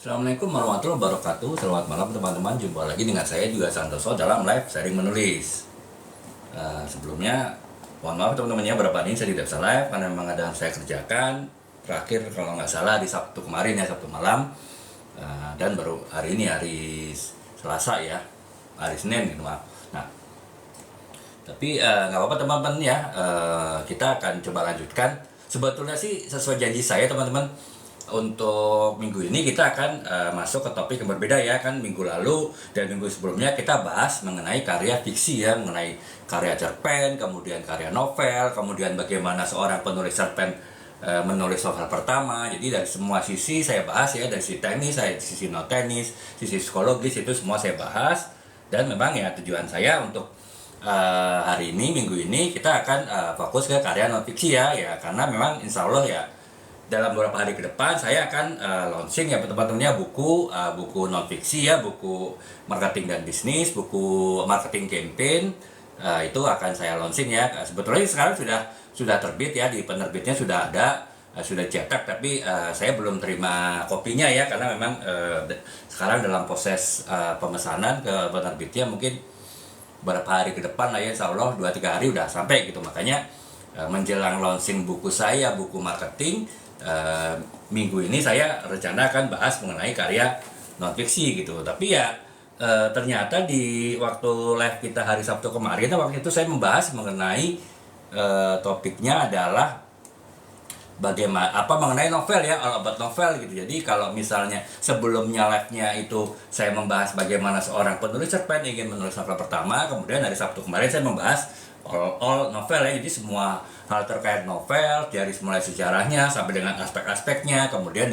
Assalamualaikum warahmatullahi wabarakatuh. Selamat malam teman-teman. Jumpa lagi dengan saya juga Santoso dalam live sharing menulis. Sebelumnya mohon maaf teman-teman ya, beberapa ini saya tidak bisa live karena memang ada yang saya kerjakan. Terakhir kalau nggak salah di Sabtu kemarin ya, Sabtu malam. Dan baru hari ini hari Selasa ya, hari Senin gitu maaf. Nah, tapi nggak apa-apa teman-teman ya. Kita akan coba lanjutkan. Sebetulnya sih sesuai janji saya teman-teman. Untuk minggu ini kita akan masuk ke topik yang berbeda ya. Kan minggu lalu dan minggu sebelumnya kita bahas mengenai karya fiksi ya, mengenai karya cerpen, kemudian karya novel, kemudian bagaimana seorang penulis cerpen menulis novel pertama. Jadi dari semua sisi saya bahas ya, dari sisi teknis, sisi non teknis, sisi psikologis, itu semua saya bahas. Dan memang ya tujuan saya untuk hari ini, minggu ini kita akan fokus ke karya non fiksi ya, karena memang insya Allah ya dalam beberapa hari ke depan saya akan launching ya teman-temannya buku non fiksi ya, buku marketing dan bisnis, buku marketing campaign. Itu akan saya launching ya. Sebetulnya sekarang sudah terbit ya, di penerbitnya sudah ada, sudah cetak, tapi saya belum terima kopinya ya, karena memang sekarang dalam proses pemesanan ke penerbitnya. Mungkin beberapa hari ke depan lah ya, insya Allah 2-3 hari udah sampai gitu. Makanya menjelang launching buku saya, buku marketing, minggu ini saya rencana akan bahas mengenai karya non fiksi gitu. Tapi ya ternyata di waktu live kita hari Sabtu kemarin, waktu itu saya membahas mengenai topiknya adalah bagaimana mengenai novel ya, all about novel gitu. Jadi kalau misalnya sebelumnya live-nya itu saya membahas bagaimana seorang penulis cerpen ingin menulis novel pertama, kemudian hari Sabtu kemarin saya membahas all novel ya, jadi semua hal terkait novel dari mulai sejarahnya sampai dengan aspek-aspeknya, kemudian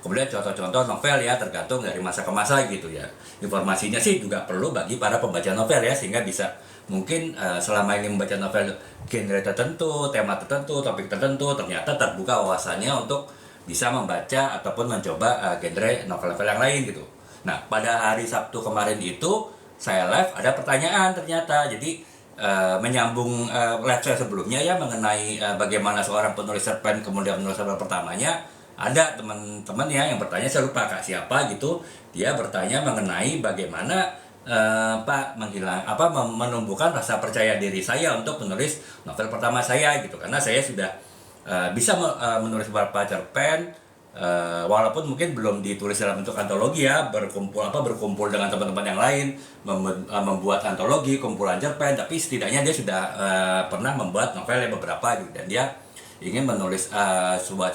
contoh-contoh novel ya, tergantung dari masa ke masa gitu ya. Informasinya sih juga perlu bagi para pembaca novel ya, sehingga bisa mungkin selama ini membaca novel genre tertentu, tema tertentu, topik tertentu, ternyata terbuka wawasannya untuk bisa membaca ataupun mencoba genre novel-novel yang lain gitu. Nah, pada hari Sabtu kemarin itu saya live, ada pertanyaan ternyata. Jadi menyambung live saya sebelumnya ya, mengenai bagaimana seorang penulis cerpen kemudian menulis novel pertamanya. Ada teman-teman ya yang bertanya, saya lupa kak siapa gitu, dia bertanya mengenai bagaimana Pak menumbuhkan rasa percaya diri saya untuk menulis novel pertama saya gitu, karena saya sudah bisa menulis beberapa cerpen, walaupun mungkin belum ditulis dalam bentuk antologi ya, berkumpul dengan teman-teman yang lain, membuat antologi kumpulan cerpen, tapi setidaknya dia sudah pernah membuat novel yang beberapa gitu, dan dia ingin menulis sebuah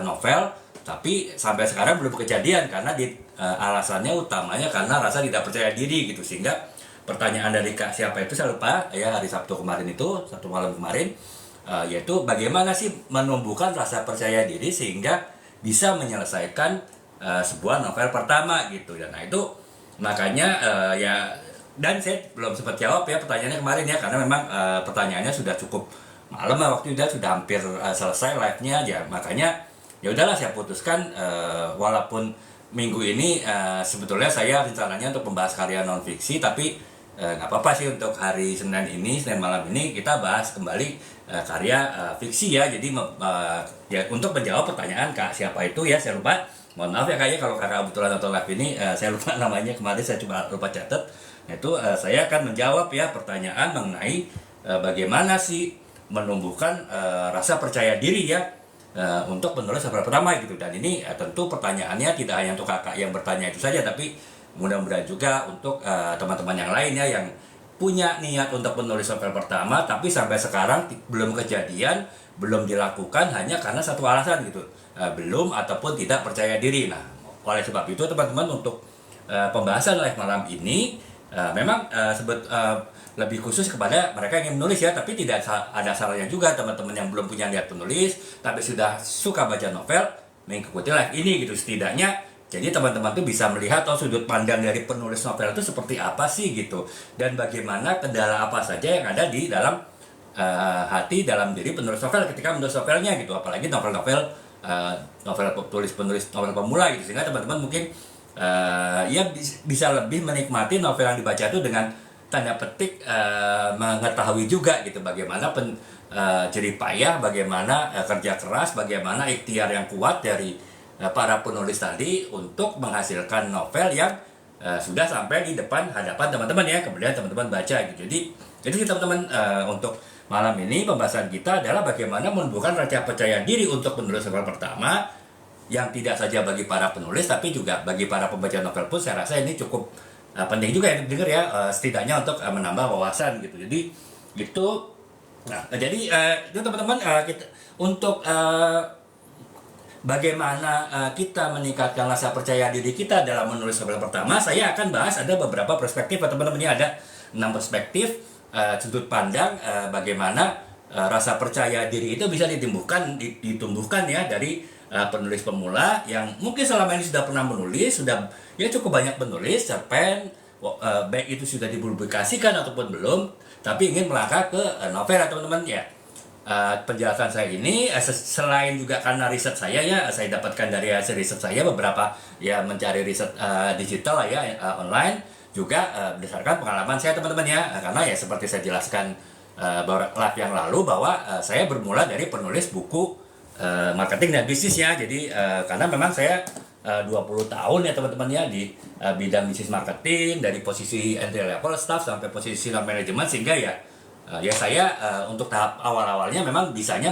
novel, tapi sampai sekarang belum kejadian karena alasannya utamanya karena rasa tidak percaya diri gitu. Sehingga pertanyaan dari kak siapa itu saya lupa ya, hari Sabtu kemarin itu, Sabtu malam kemarin, yaitu bagaimana sih menumbuhkan rasa percaya diri sehingga bisa menyelesaikan sebuah novel pertama gitu. Dan nah itu makanya ya, dan saya belum sempat jawab ya pertanyaannya kemarin ya, karena memang pertanyaannya sudah cukup malam lah, waktu itu sudah hampir selesai live-nya ya. Makanya ya udahlah, saya putuskan walaupun minggu ini sebetulnya saya rencananya untuk membahas karya non fiksi, tapi nggak apa-apa sih untuk hari Senin malam ini kita bahas kembali karya fiksi ya. Jadi ya untuk menjawab pertanyaan kak siapa itu ya, saya lupa, mohon maaf ya kayaknya kalau kakak kebetulan nonton live ini, saya lupa namanya, kemarin saya cuma lupa catat. Itu saya akan menjawab ya pertanyaan mengenai bagaimana sih menumbuhkan rasa percaya diri ya untuk menulis novel pertama gitu. Dan ini tentu pertanyaannya tidak hanya untuk kakak yang bertanya itu saja, tapi mudah-mudahan juga untuk teman-teman yang lainnya yang punya niat untuk menulis novel pertama tapi sampai sekarang belum kejadian, belum dilakukan hanya karena satu alasan gitu, belum ataupun tidak percaya diri. Nah, oleh sebab itu teman-teman, untuk pembahasan live malam ini memang lebih khusus kepada mereka yang ingin menulis ya, tapi tidak ada salahnya juga teman-teman yang belum punya niat penulis tapi sudah suka baca novel mengikuti live ini gitu. Setidaknya jadi teman-teman tuh bisa melihat sudut pandang dari penulis novel itu seperti apa sih gitu, dan bagaimana kendala apa saja yang ada di dalam hati, dalam diri penulis novel ketika menulis novelnya gitu. Apalagi novel-novel penulis novel pemula gitu, sehingga teman-teman mungkin ya bisa lebih menikmati novel yang dibaca itu dengan tanda petik mengetahui juga gitu bagaimana jerih payah, bagaimana kerja keras, bagaimana ikhtiar yang kuat dari para penulis tadi untuk menghasilkan novel yang sudah sampai di depan hadapan teman-teman ya, kemudian teman-teman baca gitu. Jadi teman-teman, untuk malam ini pembahasan kita adalah bagaimana menumbuhkan rasa percaya diri untuk penulis novel pertama, yang tidak saja bagi para penulis tapi juga bagi para pembaca novel pun. Saya rasa ini cukup penting juga ya didengar ya, setidaknya untuk menambah wawasan gitu. Jadi gitu. Nah, jadi itu teman-teman, kita untuk bagaimana kita meningkatkan rasa percaya diri kita dalam menulis novel pertama, saya akan bahas ada beberapa perspektif teman-teman. Ini ada 6 perspektif sudut pandang bagaimana rasa percaya diri itu bisa ditumbuhkan ya dari penulis pemula yang mungkin selama ini sudah pernah menulis, sudah ya cukup banyak menulis cerpen, baik itu sudah dipublikasikan ataupun belum, tapi ingin melangkah ke novel teman-teman ya. Penjelasan saya ini selain juga karena riset saya ya, saya dapatkan dari hasil riset saya beberapa ya, mencari riset digital lah ya, online juga, berdasarkan pengalaman saya teman-teman ya, karena ya seperti saya jelaskan live yang lalu bahwa saya bermula dari penulis buku marketing dan bisnis ya. Jadi karena memang saya 20 tahun ya teman-teman ya di bidang bisnis marketing, dari posisi entry level staff sampai posisi senior management, sehingga ya saya untuk tahap awal-awalnya memang bisanya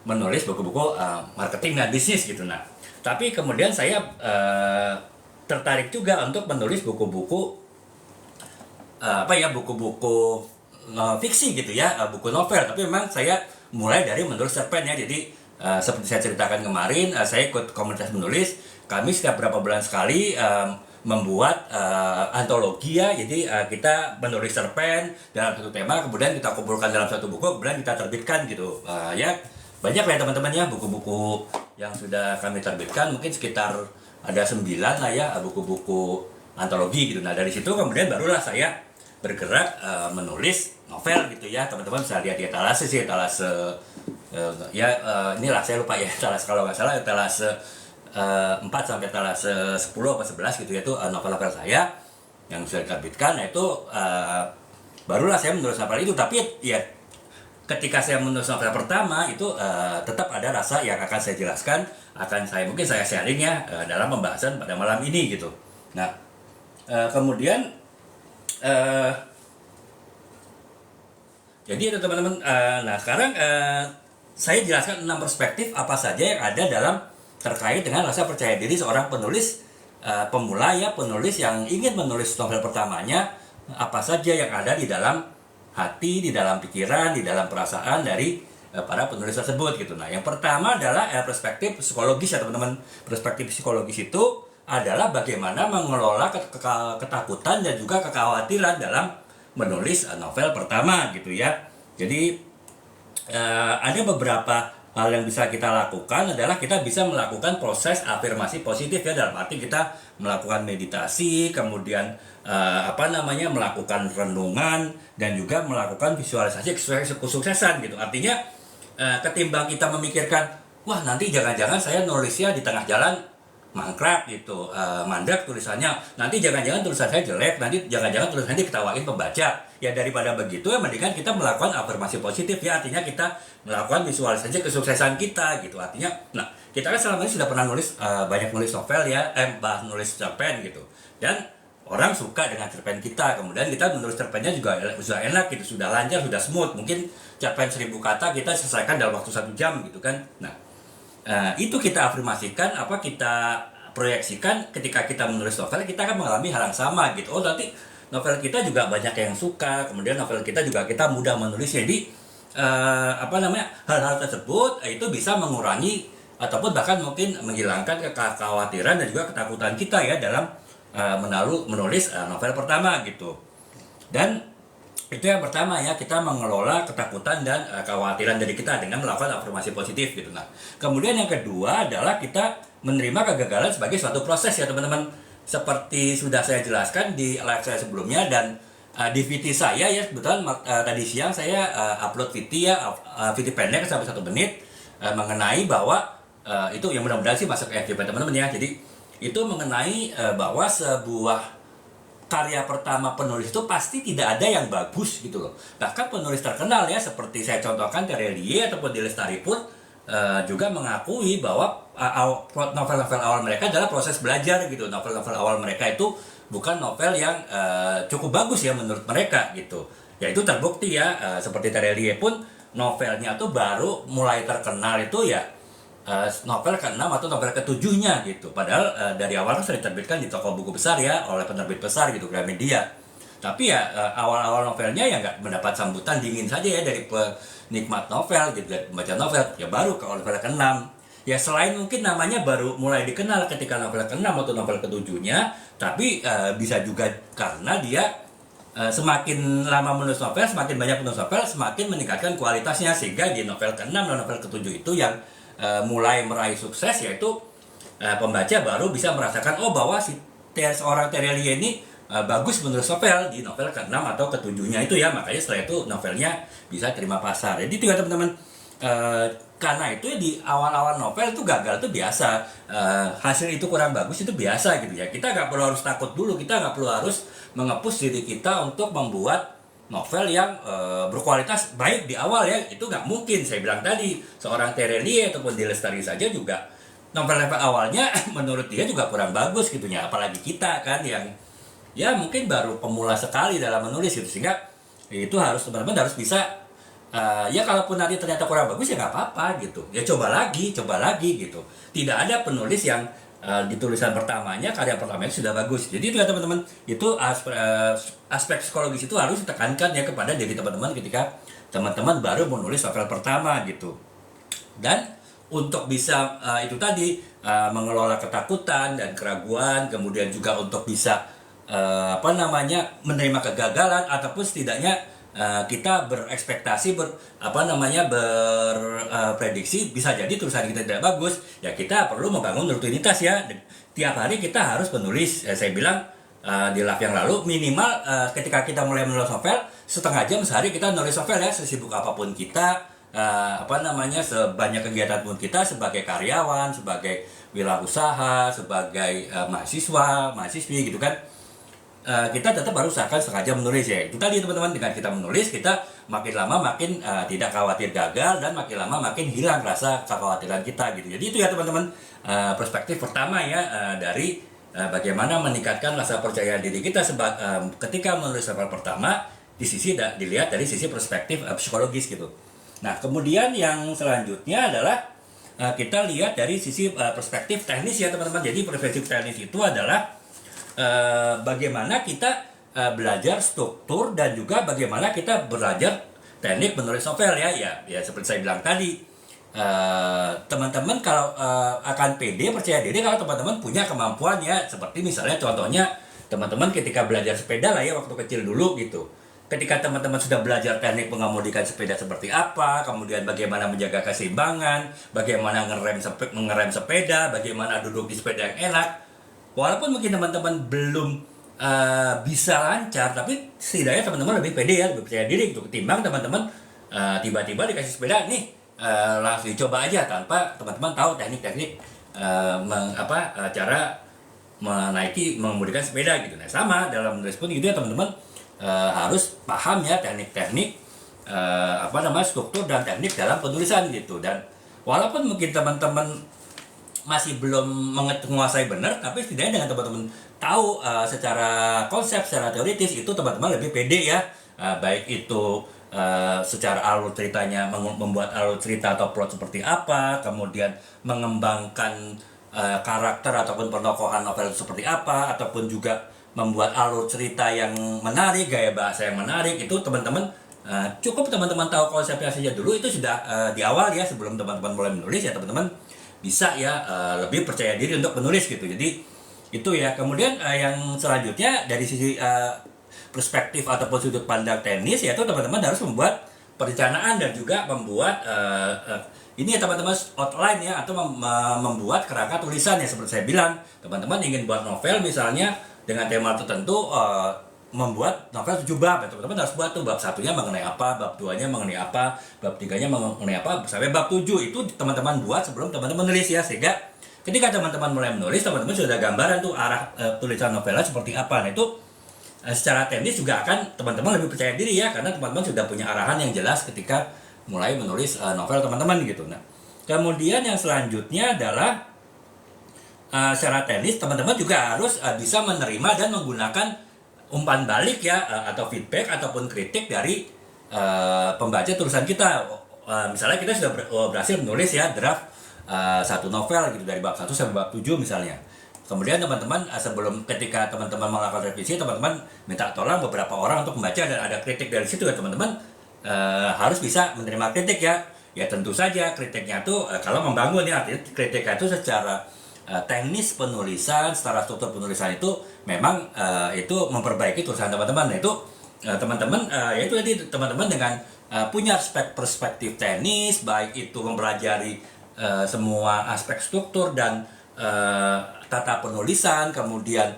menulis buku-buku marketing dan bisnis gitu. Nah, tapi kemudian saya tertarik juga untuk menulis buku-buku buku-buku fiksi gitu ya, buku novel. Tapi memang saya mulai dari menulis cerpen ya. Jadi seperti saya ceritakan kemarin, saya ikut komunitas menulis. Kami setiap berapa bulan sekali membuat antologi ya. Jadi kita menulis cerpen dalam satu tema, kemudian kita kumpulkan dalam satu buku, kemudian kita terbitkan gitu. Ya banyak ya teman-teman ya buku-buku yang sudah kami terbitkan, mungkin sekitar ada 9 lah ya buku-buku antologi gitu. Nah dari situ kemudian barulah saya bergerak menulis novel gitu ya. Teman-teman bisa lihat di etalase sih, inilah saya lupa ya, etalase kalau nggak salah etalase 4 sampai etalase 10 atau 11 gitu ya, itu novel-novel saya yang sudah diterbitkan. Nah itu barulah saya menulis novel itu. Tapi ya ketika saya menulis novel pertama itu tetap ada rasa yang akan saya jelaskan, mungkin saya sharing ya dalam pembahasan pada malam ini gitu. Nah kemudian jadi itu teman-teman, nah sekarang saya jelaskan 6 perspektif apa saja yang ada dalam terkait dengan rasa percaya diri seorang penulis pemula ya, penulis yang ingin menulis novel pertamanya. Apa saja yang ada di dalam hati, di dalam pikiran, di dalam perasaan dari para penulis tersebut gitu. Nah yang pertama adalah perspektif psikologis ya teman-teman. Perspektif psikologis itu adalah bagaimana mengelola ketakutan dan juga kekhawatiran dalam menulis novel pertama gitu ya. Jadi ada beberapa hal yang bisa kita lakukan, adalah kita bisa melakukan proses afirmasi positif ya, dalam arti kita melakukan meditasi, kemudian melakukan renungan, dan juga melakukan visualisasi kesuksesan gitu. Artinya ketimbang kita memikirkan, wah nanti jangan-jangan saya nulisnya di tengah jalan mangkrak gitu, mandek tulisannya, nanti jangan-jangan tulisan saya jelek, nanti jangan-jangan tulisannya diketawain pembaca. Ya daripada begitu ya mendingan kita melakukan afirmasi positif ya, artinya kita melakukan visualisasi kesuksesan kita gitu. Artinya, nah kita kan selama ini sudah pernah nulis banyak nulis novel ya, nulis cerpen gitu, dan orang suka dengan cerpen kita. Kemudian kita menulis cerpennya juga sudah enak gitu, sudah lancar, sudah smooth. Mungkin cerpen 1000 kata kita selesaikan dalam waktu 1 jam gitu kan. Nah itu kita afirmasikan, kita proyeksikan ketika kita menulis novel, kita akan mengalami hal yang sama gitu. Oh nanti novel kita juga banyak yang suka, kemudian novel kita juga kita mudah menulis. Jadi hal-hal tersebut itu bisa mengurangi ataupun bahkan mungkin menghilangkan kekhawatiran dan juga ketakutan kita ya dalam menulis novel pertama gitu. Dan itu yang pertama ya, kita mengelola ketakutan dan kekhawatiran dari kita dengan melakukan afirmasi positif gitu. Nah kemudian yang kedua adalah kita menerima kegagalan sebagai suatu proses ya teman-teman. Seperti sudah saya jelaskan di live saya sebelumnya dan di VT saya ya, kebetulan tadi siang saya upload VT ya, VT pendek sampai 1 menit mengenai bahwa itu yang mudah-mudahan sih masuk ke FYP teman-teman ya. Jadi itu mengenai bahwa sebuah karya pertama penulis itu pasti tidak ada yang bagus gitu loh. Bahkan penulis terkenal ya, seperti saya contohkan Terelie ataupun Di Lestari pun juga mengakui bahwa novel-novel awal mereka adalah proses belajar gitu. Novel-novel awal mereka itu bukan novel yang cukup bagus ya menurut mereka gitu. Ya itu terbukti ya, seperti Terelie pun novelnya tuh baru mulai terkenal itu ya novel ke-6 atau novel ke-7-nya gitu. Padahal dari awal kan sudah diterbitkan di toko buku besar ya oleh penerbit besar gitu, Gramedia. Tapi ya awal-awal novelnya ya nggak mendapat sambutan dingin saja ya dari penikmat novel gitu, dari pembaca novel. Ya baru ke novel ke-6. Ya selain mungkin namanya baru mulai dikenal ketika novel ke-6 atau novel ke-7-nya, tapi bisa juga karena dia semakin lama menulis novel, semakin banyak menulis novel, semakin meningkatkan kualitasnya, sehingga di novel ke-6 dan novel ke-7 itu yang mulai meraih sukses, yaitu pembaca baru bisa merasakan bahwa seorang Terelie ini bagus menulis novel di novel ke-6 atau ke-7-nya itu ya. Makanya setelah itu novelnya bisa terima pasar. Jadi itu ya teman-teman, karena itu ya di awal-awal novel itu gagal itu biasa, hasil itu kurang bagus itu biasa gitu ya. Kita nggak perlu harus takut dulu, kita nggak perlu harus mengepus diri kita untuk membuat novel yang berkualitas baik di awal ya. Itu nggak mungkin. Saya bilang tadi, seorang Terelie ataupun D. Lestari saja juga novel-novel awalnya menurut dia juga kurang bagus gitu ya. Apalagi kita kan yang ya mungkin baru pemula sekali dalam menulis gitu, sehingga itu harus teman-teman harus bisa ya kalaupun nanti ternyata kurang bagus ya nggak apa-apa gitu, ya coba lagi gitu. Tidak ada penulis yang di tulisan pertamanya, karya pertamanya sudah bagus. Jadi itu ya teman-teman, itu aspek psikologis itu harus ditekankan ya kepada diri teman-teman ketika teman-teman baru menulis novel pertama gitu. Dan untuk bisa itu tadi mengelola ketakutan dan keraguan, kemudian juga untuk bisa menerima kegagalan, ataupun setidaknya kita berekspektasi berprediksi bisa jadi tulisan kita tidak bagus, ya kita perlu membangun rutinitas ya. Tiap hari kita harus menulis. Saya bilang di live yang lalu, minimal ketika kita mulai menulis novel, setengah jam sehari kita nulis novel ya, sesibuk apapun kita, sebanyak kegiatan pun kita, sebagai karyawan, sebagai wirausaha, sebagai mahasiswi gitu kan. Kita tetap harus usahakan setengah jam menulis ya. Itu tadi teman-teman, dengan kita menulis, kita makin lama makin tidak khawatir gagal, dan makin lama makin hilang rasa kekhawatiran kita gitu. Jadi itu ya teman-teman, perspektif pertama ya dari bagaimana meningkatkan rasa percaya diri kita ketika menulis novel pertama, dilihat dari sisi perspektif psikologis gitu. Nah kemudian yang selanjutnya adalah kita lihat dari sisi perspektif teknis ya teman-teman. Jadi perspektif teknis itu adalah bagaimana kita belajar struktur, dan juga bagaimana kita belajar teknik menulis novel ya seperti saya bilang tadi, teman-teman kalau akan pede, percaya diri kalau teman-teman punya kemampuan ya, seperti misalnya contohnya teman-teman ketika belajar sepeda lah ya waktu kecil dulu gitu. Ketika teman-teman sudah belajar teknik mengemudikan sepeda seperti apa, kemudian bagaimana menjaga keseimbangan, bagaimana mengerem sepeda, bagaimana duduk di sepeda yang enak. Walaupun mungkin teman-teman belum bisa lancar, tapi setidaknya teman-teman lebih pede ya, lebih percaya diri gitu, ketimbang teman-teman tiba-tiba dikasih sepeda nih, langsung dicoba aja tanpa teman-teman tahu teknik-teknik cara mengemudikan sepeda gitu. Nah sama dalam menulis pun gitu ya teman-teman, harus paham ya teknik-teknik struktur dan teknik dalam penulisan gitu. Dan walaupun mungkin teman-teman masih belum menguasai benar, tapi setidaknya dengan teman-teman tahu secara konsep, secara teoritis, itu teman-teman lebih pede ya, baik itu secara alur ceritanya, membuat alur cerita atau plot seperti apa, kemudian mengembangkan karakter ataupun penokohan novel seperti apa, ataupun juga membuat alur cerita yang menarik, gaya bahasa yang menarik. Itu teman-teman cukup teman-teman tahu konsepnya saja dulu, itu sudah di awal ya, sebelum teman-teman mulai menulis ya teman-teman bisa ya lebih percaya diri untuk menulis gitu. Jadi itu ya. Kemudian yang selanjutnya dari sisi perspektif ataupun sudut pandang teknis, yaitu teman-teman harus membuat perencanaan dan juga membuat ini ya teman-teman, outline ya, atau membuat kerangka tulisan ya. Seperti saya bilang, teman-teman ingin buat novel misalnya dengan tema tertentu, membuat novel 7 bab, teman-teman harus buat tuh bab 1-nya mengenai apa, bab 2-nya mengenai apa, bab 3-nya mengenai apa, sampai bab 7 itu teman-teman buat sebelum teman-teman menulis ya, sehingga ketika teman-teman mulai menulis, teman-teman sudah ada gambaran tuh arah tulisan novelnya seperti apa. Nah itu secara teknis juga akan teman-teman lebih percaya diri ya, karena teman-teman sudah punya arahan yang jelas ketika mulai menulis novel teman-teman gitu. Nah kemudian yang selanjutnya adalah secara teknis teman-teman juga harus bisa menerima dan menggunakan umpan balik ya, atau feedback ataupun kritik dari pembaca tulisan kita. Misalnya kita sudah berhasil menulis ya draft satu novel gitu dari bab 1 sampai bab 7 misalnya. Kemudian teman-teman sebelum ketika teman-teman melakukan revisi, teman-teman minta tolong beberapa orang untuk membaca dan ada kritik dari situ ya teman-teman, harus bisa menerima kritik ya. Ya tentu saja kritiknya tuh kalau membangun ya, artinya kritiknya itu secara teknis penulisan, secara struktur penulisan itu memang itu memperbaiki tulisan teman-teman. Nah itu teman-teman ya itu tadi teman-teman dengan punya perspektif teknis, baik itu mempelajari semua aspek struktur dan tata penulisan, kemudian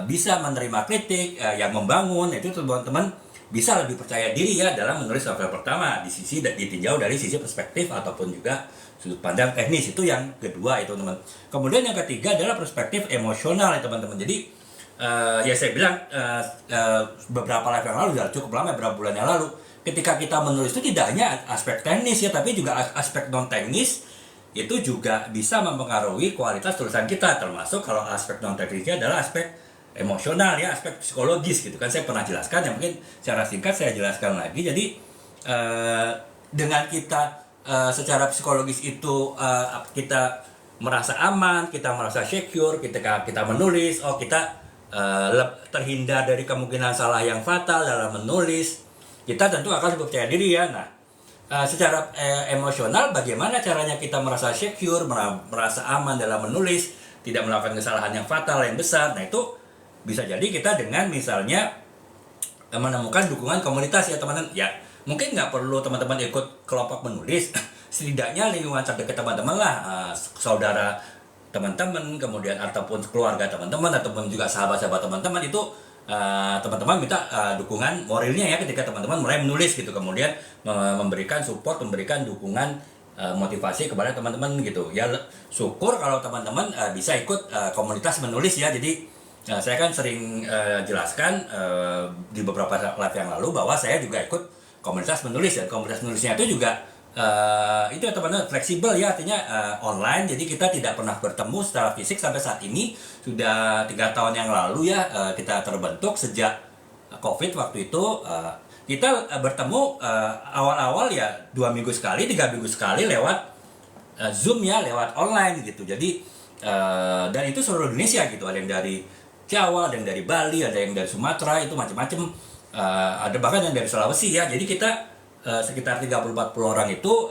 bisa menerima kritik yang membangun, itu teman-teman bisa lebih percaya diri ya dalam menulis novel pertama ditinjau dari sisi perspektif ataupun juga sudut pandang teknis. Itu yang kedua itu teman. Kemudian yang ketiga adalah perspektif emosional ya teman-teman. Jadi ya saya bilang beberapa live yang lalu sudah cukup lama, beberapa bulan yang lalu, ketika kita menulis itu tidak hanya aspek teknis ya, tapi juga aspek non teknis itu juga bisa mempengaruhi kualitas tulisan kita, termasuk kalau aspek non teknisnya adalah aspek emosional ya, aspek psikologis gitu kan. Saya pernah jelaskan ya, mungkin secara singkat saya jelaskan lagi. Jadi dengan kita secara psikologis itu kita merasa aman, kita merasa secure ketika kita menulis, kita terhindar dari kemungkinan salah yang fatal dalam menulis, kita tentu akan lebih percaya diri ya. Nah, secara emosional bagaimana caranya kita merasa secure, merasa aman dalam menulis, tidak melakukan kesalahan yang fatal yang besar. Nah itu bisa jadi kita dengan misalnya menemukan dukungan komunitas ya teman-teman. Ya mungkin nggak perlu teman-teman ikut kelompok menulis, setidaknya lingkungan terdekat teman-teman lah, saudara teman-teman, kemudian ataupun keluarga teman-teman, ataupun juga sahabat-sahabat teman-teman itu teman-teman minta dukungan moralnya ya ketika teman-teman mulai menulis gitu, kemudian memberikan support, memberikan dukungan motivasi kepada teman-teman gitu ya. Syukur kalau teman-teman bisa ikut komunitas menulis ya. Jadi saya kan sering jelaskan di beberapa live yang lalu bahwa saya juga ikut komunitas menulis ya. Komunitas menulisnya itu juga itu teman-teman fleksibel ya, artinya online, jadi kita tidak pernah bertemu secara fisik sampai saat ini. Sudah 3 tahun yang lalu ya kita terbentuk sejak COVID waktu itu. Kita bertemu awal-awal ya 2 minggu sekali, 3 minggu sekali lewat Zoom ya, lewat online gitu. Jadi dan itu seluruh Indonesia gitu, ada yang dari Jawa, ada yang dari Bali, ada yang dari Sumatera, itu macam-macam, ada bahkan yang dari Sulawesi ya. Jadi kita sekitar 30-40 orang itu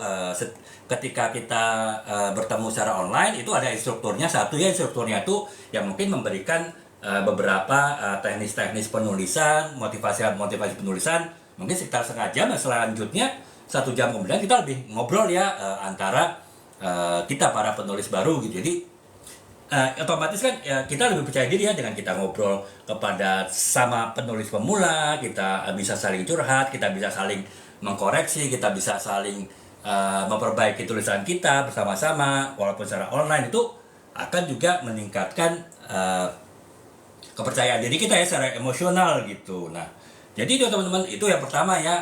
ketika kita bertemu secara online itu ada instrukturnya satu ya. Instrukturnya itu yang mungkin memberikan beberapa teknis-teknis penulisan, motivasi penulisan, mungkin sekitar setengah jam. Dan selanjutnya 1 jam kemudian kita lebih ngobrol ya antara kita para penulis baru gitu. Jadi otomatis kan kita lebih percaya diri ya dengan kita ngobrol kepada sama penulis pemula, kita bisa saling curhat, kita bisa saling mengkoreksi, kita bisa saling memperbaiki tulisan kita bersama-sama walaupun secara online. Itu akan juga meningkatkan kepercayaan diri kita ya secara emosional gitu. Nah, jadi itu teman-teman, itu yang pertama ya,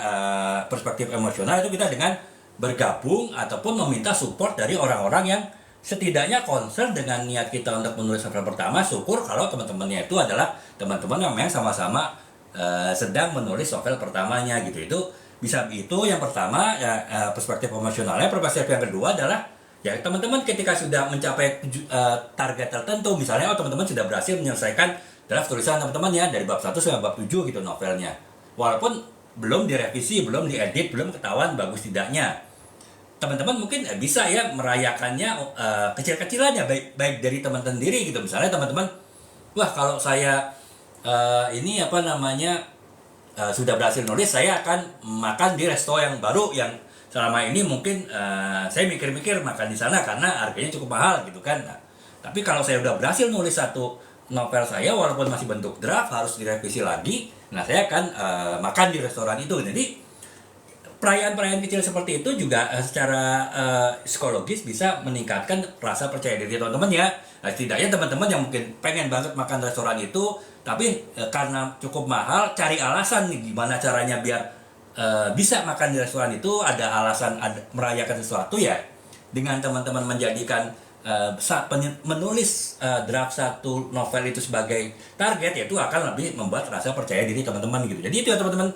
perspektif emosional itu kita dengan bergabung ataupun meminta support dari orang-orang yang setidaknya concern dengan niat kita untuk menulis novel pertama. Syukur kalau teman-temannya itu adalah teman-teman yang memang sama-sama sedang menulis novel pertamanya gitu. Itu bisa, itu yang pertama ya, perspektif emosionalnya. Perspektif yang kedua adalah ya teman-teman ketika sudah mencapai target tertentu, misalnya teman-teman sudah berhasil menyelesaikan draft tulisan teman-teman ya dari bab 1 sampai bab 7 gitu novelnya, walaupun belum direvisi, belum diedit, belum ketahuan bagus tidaknya, teman-teman mungkin bisa ya merayakannya kecil-kecilannya, baik dari teman-teman sendiri gitu. Misalnya teman-teman, wah kalau saya ini apa namanya sudah berhasil nulis, saya akan makan di resto yang baru yang selama ini mungkin saya mikir-mikir makan di sana karena harganya cukup mahal gitu kan. Nah, tapi kalau saya udah berhasil nulis satu novel saya walaupun masih bentuk draft, harus direvisi lagi, nah saya akan makan di restoran itu. Jadi perayaan-perayaan kecil seperti itu juga secara psikologis bisa meningkatkan rasa percaya diri teman-teman ya. Nah, setidaknya teman-teman yang mungkin pengen banget makan restoran itu, tapi karena cukup mahal, cari alasan nih gimana caranya biar bisa makan di restoran itu, ada alasan, merayakan sesuatu ya, dengan teman-teman menjadikan menulis draft satu novel itu sebagai target, yaitu akan lebih membuat rasa percaya diri teman-teman gitu. Jadi itu ya teman-teman,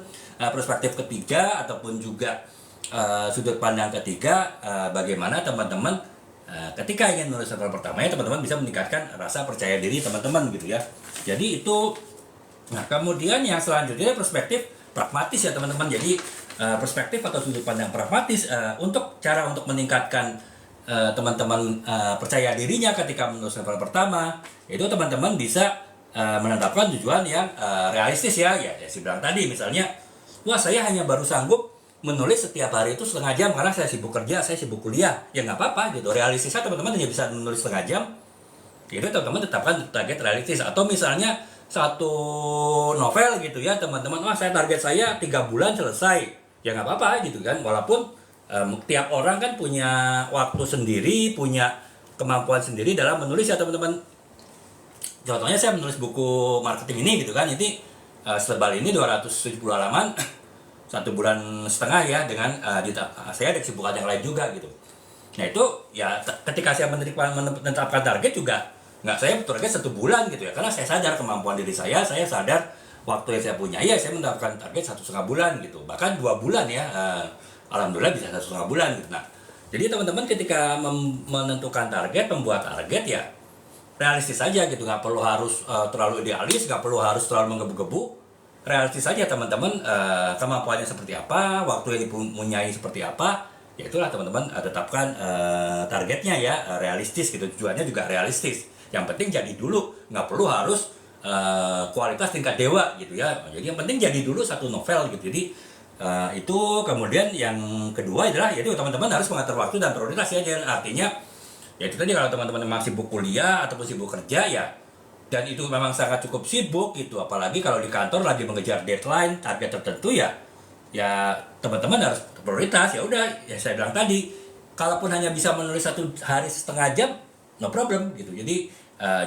perspektif ketiga ataupun juga sudut pandang ketiga, bagaimana teman-teman ketika ingin menulis novel pertamanya, teman-teman bisa meningkatkan rasa percaya diri teman-teman gitu ya. Jadi itu. Nah, kemudian yang selanjutnya perspektif pragmatis ya teman-teman. Jadi perspektif atau sudut pandang pragmatis untuk cara untuk meningkatkan teman-teman percaya dirinya ketika menulis novel pertama, itu teman-teman bisa menetapkan tujuan yang realistis ya. Ya saya bilang tadi, misalnya, wah saya hanya baru sanggup menulis setiap hari itu setengah jam karena saya sibuk kerja, saya sibuk kuliah. Ya nggak apa-apa gitu. Realistisnya teman-teman hanya bisa menulis setengah jam. Itu teman-teman tetapkan target realistis. Atau misalnya satu novel gitu ya teman-teman, wah target saya 3 bulan selesai. Ya nggak apa-apa gitu kan. Walaupun tiap orang kan punya waktu sendiri, punya kemampuan sendiri dalam menulis ya teman-teman. Contohnya saya menulis buku marketing ini gitu kan, ini setebal ini 270 halaman, 1 bulan setengah ya, dengan saya ada kesibukan yang lain juga gitu. Nah itu ya ketika saya menetapkan target juga nggak saya target 1 bulan gitu ya, karena saya sadar kemampuan diri saya sadar waktu yang saya punya, ya saya menetapkan target 1,5 bulan gitu, bahkan 2 bulan ya, alhamdulillah bisa 1,5 bulan gitu. Nah jadi teman-teman ketika menentukan target, membuat target ya realistis saja gitu, nggak perlu harus terlalu idealis, nggak perlu harus terlalu menggebu-gebu, realistis saja teman-teman, kemampuannya seperti apa, waktu yang dipunyai seperti apa, ya itulah teman-teman tetapkan targetnya ya, realistis gitu, tujuannya juga realistis. Yang penting jadi dulu, nggak perlu harus kualitas tingkat dewa gitu ya. Jadi yang penting jadi dulu satu novel gitu. Jadi itu. Kemudian yang kedua adalah yaitu teman-teman harus mengatur waktu dan prioritas ya. Artinya ya itu tadi, kalau teman-teman memang sibuk kuliah ataupun sibuk kerja ya, dan itu memang sangat cukup sibuk gitu, apalagi kalau di kantor lagi mengejar deadline, target tertentu ya, ya teman-teman harus prioritas. Ya udah, ya saya bilang tadi, kalaupun hanya bisa menulis 1 hari setengah jam, no problem gitu. Jadi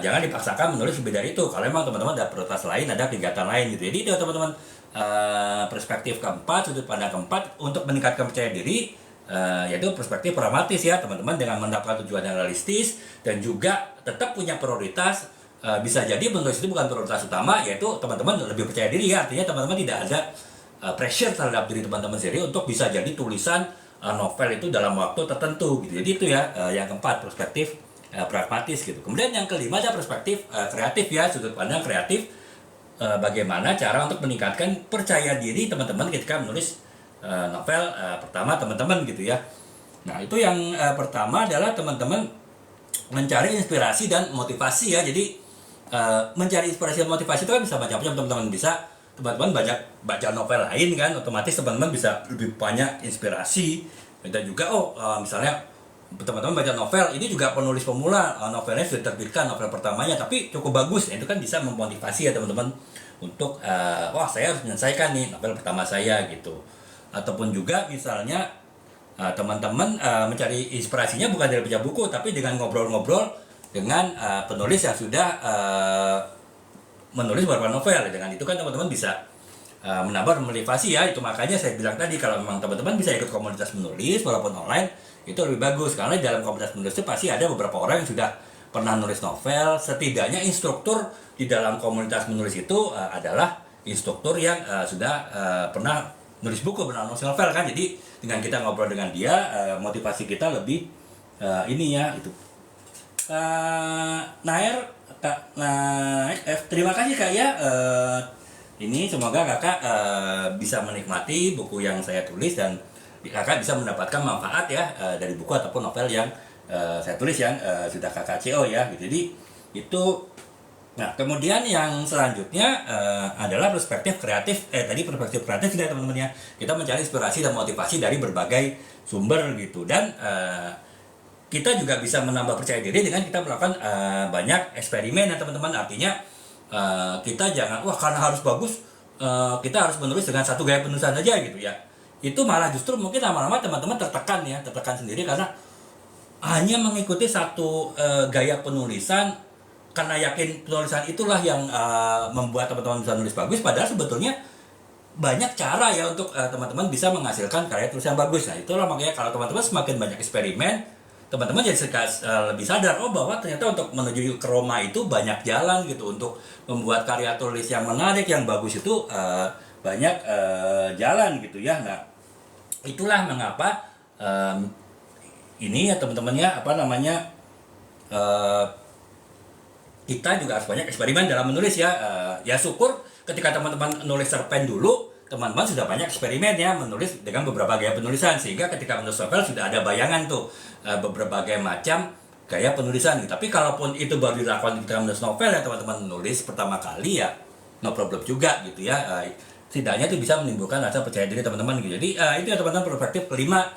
jangan dipaksakan menulis lebih dari itu kalau memang teman-teman ada prioritas lain, ada kegiatan lain gitu. Jadi itu teman-teman, perspektif keempat, sudut pandang keempat untuk meningkatkan percaya diri, yaitu perspektif pragmatis ya teman-teman, dengan mendapatkan tujuan yang realistis dan juga tetap punya prioritas. Bisa jadi menulis itu bukan prioritas utama, yaitu teman-teman lebih percaya diri ya, artinya teman-teman tidak ada pressure terhadap diri teman-teman sendiri untuk bisa jadi tulisan novel itu dalam waktu tertentu gitu. Jadi itu ya yang keempat, perspektif pragmatis gitu. Kemudian yang kelima ada perspektif kreatif ya, sudut pandang kreatif, bagaimana cara untuk meningkatkan percaya diri teman-teman ketika menulis novel pertama teman-teman gitu ya. Nah itu yang pertama adalah teman-teman mencari inspirasi dan motivasi ya. Jadi mencari inspirasi dan motivasi itu kan bisa macam-macam teman-teman. Bisa teman-teman baca novel lain kan, otomatis teman-teman bisa lebih banyak inspirasi. Dan juga misalnya teman-teman baca novel ini juga penulis pemula, novelnya sudah terbitkan novel pertamanya tapi cukup bagus, itu kan bisa memotivasi ya teman-teman untuk wah saya harus menyelesaikan nih novel pertama saya gitu. Ataupun juga misalnya teman-teman mencari inspirasinya bukan dari baca buku, tapi dengan ngobrol-ngobrol dengan penulis yang sudah menulis beberapa novel. Dengan itu kan teman-teman bisa menambah motivasi ya. Itu makanya saya bilang tadi, kalau memang teman-teman bisa ikut komunitas menulis walaupun online, itu lebih bagus, karena dalam komunitas menulis itu pasti ada beberapa orang yang sudah pernah nulis novel. Setidaknya instruktur di dalam komunitas menulis itu adalah instruktur yang sudah pernah nulis buku, pernah nulis novel kan. Jadi dengan kita ngobrol dengan dia, motivasi kita lebih ini ya itu. Nair, terima kasih Kak ya. Ini semoga Kakak bisa menikmati buku yang saya tulis dan Kakak bisa mendapatkan manfaat ya dari buku ataupun novel yang saya tulis yang sudah Kakak CO ya gitu. Jadi itu. Nah kemudian yang selanjutnya adalah perspektif kreatif. Tadi perspektif kreatif ya teman-teman ya, kita mencari inspirasi dan motivasi dari berbagai sumber gitu. Dan kita juga bisa menambah percaya diri dengan kita melakukan banyak eksperimen ya teman-teman. Artinya kita jangan karena harus bagus kita harus menulis dengan satu gaya penulisan saja gitu ya. Itu malah justru mungkin lama-lama teman-teman tertekan sendiri karena hanya mengikuti satu gaya penulisan, karena yakin penulisan itulah yang membuat teman-teman bisa nulis bagus. Padahal sebetulnya banyak cara ya untuk teman-teman bisa menghasilkan karya tulisan bagus. Nah itulah makanya kalau teman-teman semakin banyak eksperimen, teman-teman jadi lebih sadar bahwa ternyata untuk menuju ke Roma itu banyak jalan gitu. Untuk membuat karya tulis yang menarik, yang bagus itu banyak jalan gitu ya. Nah, itulah mengapa ini ya teman-teman ya, kita juga harus banyak eksperimen dalam menulis ya. Ya syukur ketika teman-teman nulis cerpen dulu, teman-teman sudah banyak eksperimen ya menulis dengan beberapa gaya penulisan, sehingga ketika menulis novel sudah ada bayangan tuh berbagai macam gaya penulisan gitu. Tapi kalaupun itu baru dilakukan ketika menulis novel ya teman-teman menulis pertama kali ya no problem juga gitu ya. Setidaknya itu bisa menimbulkan rasa percaya diri teman-teman gitu. Jadi itu ya teman-teman, perspektif kelima,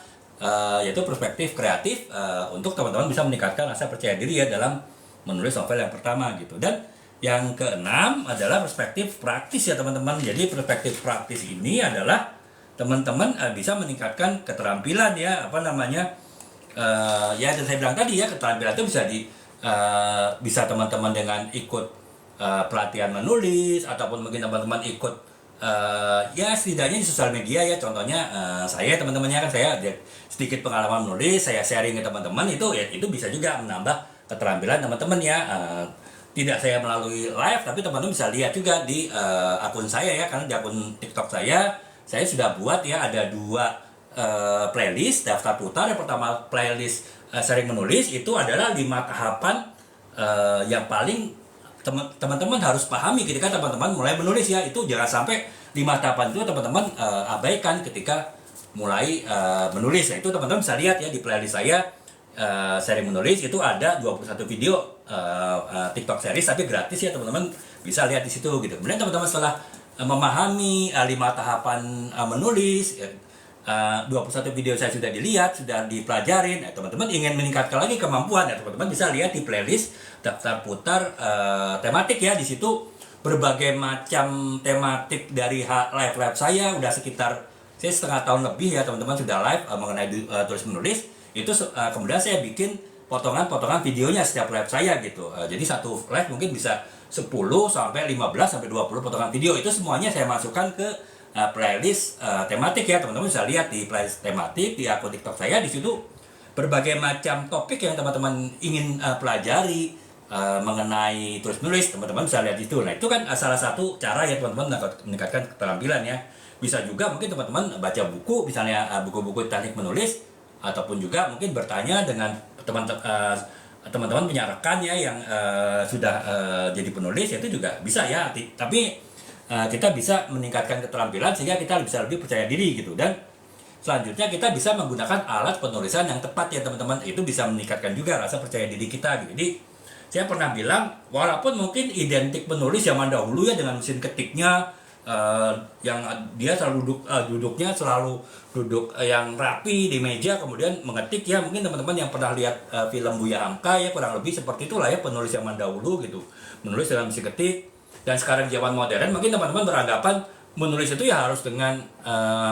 yaitu perspektif kreatif untuk teman-teman bisa meningkatkan rasa percaya diri ya dalam menulis novel yang pertama gitu. Dan yang keenam adalah perspektif praktis ya teman-teman. Jadi perspektif praktis ini adalah teman-teman bisa meningkatkan keterampilan ya, ya dan saya bilang tadi ya, keterampilan itu bisa teman-teman dengan ikut pelatihan menulis, ataupun mungkin teman-teman ikut ya setidaknya di sosial media ya. Contohnya saya teman-temannya kan, saya sedikit pengalaman menulis, saya sharing ke teman-teman, itu bisa juga menambah keterampilan teman-teman ya. Tidak saya melalui live, tapi teman-teman bisa lihat juga di akun saya ya, karena di akun TikTok saya sudah buat ya, ada 2 playlist daftar putar. Yang pertama playlist sharing menulis, itu adalah 5 tahapan yang paling teman-teman harus pahami ketika teman-teman mulai menulis ya. Itu jangan sampai 5 tahapan itu teman-teman abaikan ketika mulai menulis. Nah, itu teman-teman bisa lihat ya di playlist saya. Seri menulis itu ada 21 video TikTok series, tapi gratis ya teman-teman, bisa lihat di situ gitu. Kemudian teman-teman setelah memahami 5 tahapan menulis, 21 video saya sudah dilihat, sudah dipelajarin, teman-teman ingin meningkatkan lagi kemampuan ya, teman-teman bisa lihat di playlist daftar putar tematik ya. Di situ berbagai macam tematik dari live saya, udah sekitar setengah tahun lebih ya teman-teman sudah live mengenai tulis menulis. Itu kemudian saya bikin potongan-potongan videonya setiap live saya gitu. Jadi satu live mungkin bisa 10 sampai 15 sampai 20 potongan video. Itu semuanya saya masukkan ke playlist tematik ya. Teman-teman bisa lihat di playlist tematik di akun TikTok saya. Di situ berbagai macam topik yang teman-teman ingin pelajari mengenai tulis menulis, teman-teman bisa lihat itu. Nah, itu kan salah satu cara ya teman-teman meningkatkan keterampilan ya. Bisa juga mungkin teman-teman baca buku, misalnya buku-buku teknik menulis, ataupun juga mungkin bertanya dengan teman-teman punya rekan ya yang sudah jadi penulis, itu juga bisa ya. Tapi kita bisa meningkatkan keterampilan sehingga kita bisa lebih percaya diri gitu. Dan selanjutnya kita bisa menggunakan alat penulisan yang tepat ya teman-teman. Itu bisa meningkatkan juga rasa percaya diri kita gitu. Jadi saya pernah bilang, walaupun mungkin identik penulis zaman dahulu ya dengan mesin ketiknya, yang dia selalu duduknya selalu duduk yang rapi di meja kemudian mengetik ya. Mungkin teman-teman yang pernah lihat film Buya Hamka ya, kurang lebih seperti itulah ya penulis zaman dahulu gitu, menulis dengan mesin ketik. Dan sekarang zaman modern mungkin teman-teman beranggapan menulis itu ya harus dengan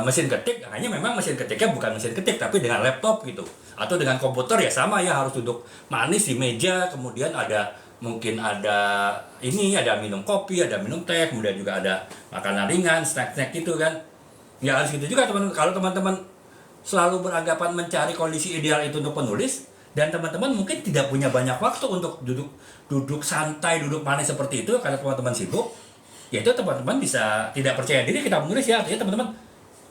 mesin ketik. Hanya memang mesin ketiknya bukan mesin ketik tapi dengan laptop gitu, atau dengan komputer ya sama ya, harus duduk manis di meja, kemudian mungkin ada minum kopi, ada minum teh, kemudian juga ada makanan ringan, snack-snack gitu kan. Ya harus gitu juga teman-teman. Kalau teman-teman selalu beranggapan mencari kondisi ideal itu untuk penulis, dan teman-teman mungkin tidak punya banyak waktu untuk duduk santai, duduk manis seperti itu karena teman-teman sibuk, yaitu teman-teman bisa tidak percaya diri kita menulis ya. Artinya teman-teman,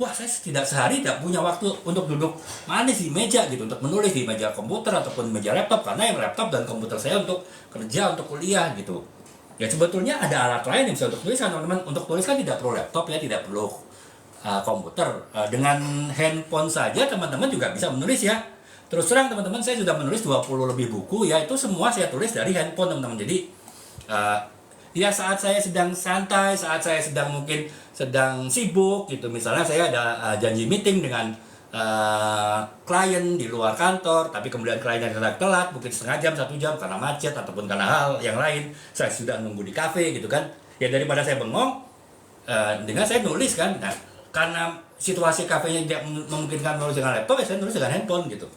wah saya tidak sehari tidak punya waktu untuk duduk manis di meja gitu, untuk menulis di meja komputer ataupun meja laptop, karena yang laptop dan komputer saya untuk kerja, untuk kuliah gitu. Ya sebetulnya ada alat lain yang bisa untuk tulis kan teman-teman. Untuk tulis kan tidak perlu laptop ya, tidak perlu komputer. Dengan handphone saja teman-teman juga bisa menulis ya. Terus terang teman-teman, saya sudah menulis 20 lebih buku ya, itu semua saya tulis dari handphone teman-teman. Jadi ya saat saya sedang santai, saat saya sedang sibuk gitu, misalnya saya ada janji meeting dengan klien di luar kantor, tapi kemudian kliennya telat, mungkin setengah jam, 1 jam karena macet ataupun karena hal yang lain, saya sudah nunggu di kafe gitu kan. Ya daripada saya bengong, dengan saya nulis kan. Nah, karena situasi kafenya tidak memungkinkan menulis dengan laptop, ya saya nulis dengan handphone gitu.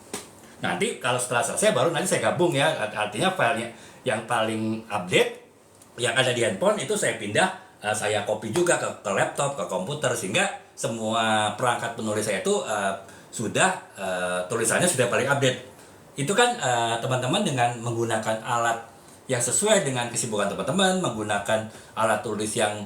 Nanti kalau setelah selesai baru nanti saya gabung ya, artinya filenya yang paling update yang ada di handphone itu saya pindah, saya copy juga ke laptop, ke komputer, sehingga semua perangkat penulis saya itu tulisannya sudah paling update. itu kan teman-teman dengan menggunakan alat yang sesuai dengan kesibukan teman-teman, menggunakan alat tulis yang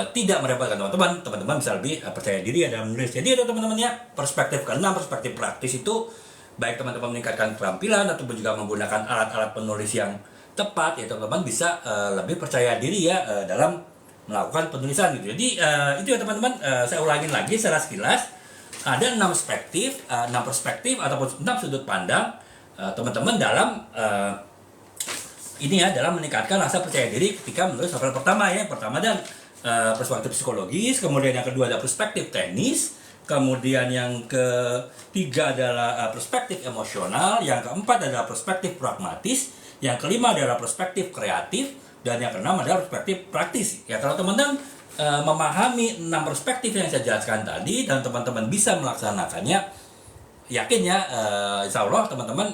tidak merepotkan teman-teman, teman-teman bisa lebih percaya diri dalam menulis. Jadi itu teman-teman ya, perspektif keenam, perspektif praktis itu baik teman-teman meningkatkan keterampilan ataupun juga menggunakan alat-alat penulis yang tepat, ya teman-teman bisa lebih percaya diri ya dalam melakukan penulisan gitu. Jadi itu ya teman-teman, saya ulangin lagi secara sekilas. Ada 6 perspektif ataupun 6 sudut pandang teman-teman dalam ini ya, dalam meningkatkan rasa percaya diri ketika menulis novel pertama ya. Pertama dan perspektif psikologis, kemudian yang kedua ada perspektif teknis, kemudian yang ketiga adalah perspektif emosional, yang keempat adalah perspektif pragmatis, yang kelima adalah perspektif kreatif, dan yang keenam adalah perspektif praktis. Ya kalau teman-teman memahami 6 perspektif yang saya jelaskan tadi dan teman-teman bisa melaksanakannya, yakin ya insya Allah teman-teman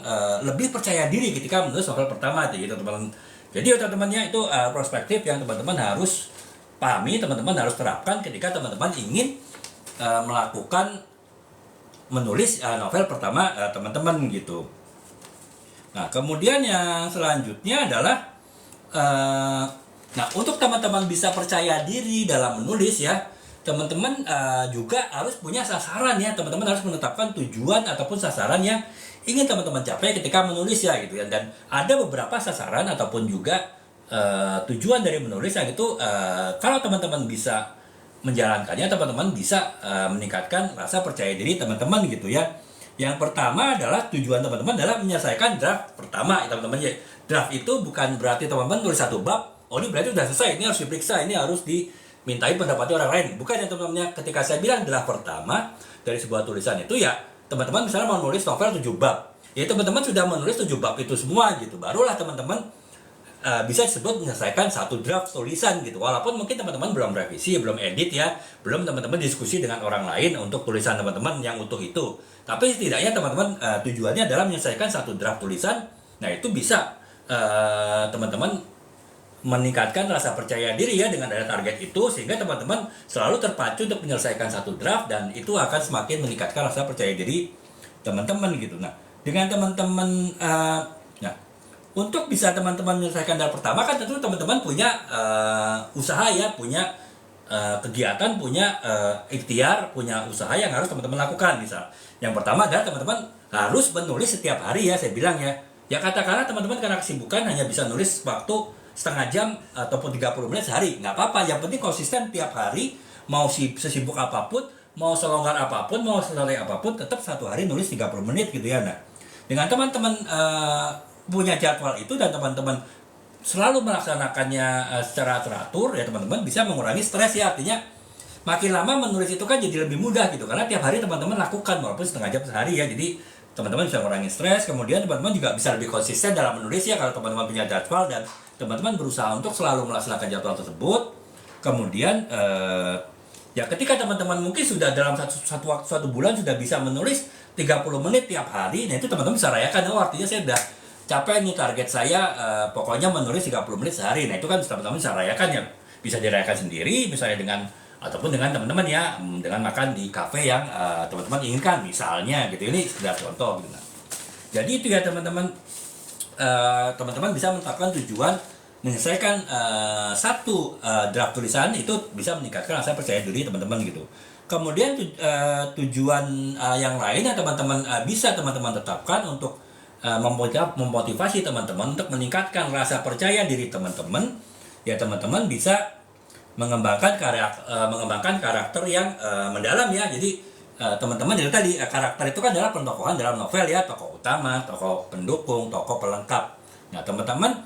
lebih percaya diri ketika menulis novel pertama gitu teman-teman. Jadi teman-temannya itu perspektif yang teman-teman harus pahami, teman-teman harus terapkan ketika teman-teman ingin melakukan menulis novel pertama teman-teman gitu. Nah kemudian yang selanjutnya adalah nah, untuk teman-teman bisa percaya diri dalam menulis ya, teman-teman juga harus punya sasaran ya. Teman-teman harus menetapkan tujuan ataupun sasaran yang ingin teman-teman capai ketika menulis ya gitu ya. Dan ada beberapa sasaran ataupun juga tujuan dari menulis yang itu kalau teman-teman bisa menjalankannya, teman-teman bisa meningkatkan rasa percaya diri teman-teman gitu ya. Yang pertama adalah tujuan teman-teman adalah menyelesaikan draft pertama ya teman-teman ya. Draft itu bukan berarti teman-teman tulis satu bab, oh ini berarti sudah selesai, ini harus diperiksa, ini harus dimintai pendapatnya orang lain. Bukan ya teman-teman, ketika saya bilang draft pertama dari sebuah tulisan itu ya, teman-teman misalnya mau nulis novel 7 bab, ya teman-teman sudah menulis 7 bab itu semua gitu, barulah teman-teman bisa disebut menyelesaikan satu draft tulisan gitu. Walaupun mungkin teman-teman belum revisi, belum edit ya, belum teman-teman diskusi dengan orang lain untuk tulisan teman-teman yang utuh itu. Tapi setidaknya teman-teman tujuannya adalah menyelesaikan satu draft tulisan. Nah itu bisa teman-teman meningkatkan rasa percaya diri ya dengan ada target itu, sehingga teman-teman selalu terpacu untuk menyelesaikan satu draft, dan itu akan semakin meningkatkan rasa percaya diri teman-teman gitu. Nah dengan teman-teman nah untuk bisa teman-teman menyelesaikan draft pertama kan tentu teman-teman punya usaha ya, punya kegiatan, punya ikhtiar, punya usaha yang harus teman-teman lakukan. Misal yang pertama adalah teman-teman harus menulis setiap hari ya, saya bilang ya. Ya katakanlah teman-teman karena kesibukan hanya bisa nulis waktu setengah jam ataupun 30 menit sehari, nggak apa-apa. Yang penting konsisten tiap hari, mau sesibuk apapun, mau selonggar apapun, mau selelai apapun, tetap satu hari nulis 30 menit gitu ya. Nah, dengan teman-teman punya jadwal itu dan teman-teman selalu melaksanakannya secara teratur ya, teman-teman bisa mengurangi stres ya. Artinya makin lama menulis itu kan jadi lebih mudah gitu, karena tiap hari teman-teman lakukan walaupun setengah jam sehari ya. Jadi teman-teman bisa mengurangi stres, kemudian teman-teman juga bisa lebih konsisten dalam menulis ya kalau teman-teman punya jadwal dan teman-teman berusaha untuk selalu melaksanakan jadwal tersebut. Kemudian ya ketika teman-teman mungkin sudah dalam satu bulan sudah bisa menulis 30 menit tiap hari, nah itu teman-teman bisa rayakan. Oh artinya saya udah capek nih target saya, pokoknya menulis 30 menit sehari. Nah itu kan teman-teman bisa rayakan ya, bisa dirayakan sendiri misalnya dengan ataupun dengan teman-teman ya, dengan makan di kafe yang teman-teman inginkan misalnya gitu. Ini sekedar contoh gitu. Nah, jadi itu ya teman-teman, teman-teman bisa menetapkan tujuan menyelesaikan satu draft tulisan, itu bisa meningkatkan rasa percaya diri teman-teman gitu. Kemudian tujuan yang lain yang teman-teman bisa teman-teman tetapkan untuk memotivasi teman-teman untuk meningkatkan rasa percaya diri teman-teman ya, teman-teman bisa mengembangkan karakter yang mendalam ya. Jadi teman-teman jadi tadi karakter itu kan adalah pentokohan dalam novel ya, tokoh utama, tokoh pendukung, tokoh pelengkap. Nah teman-teman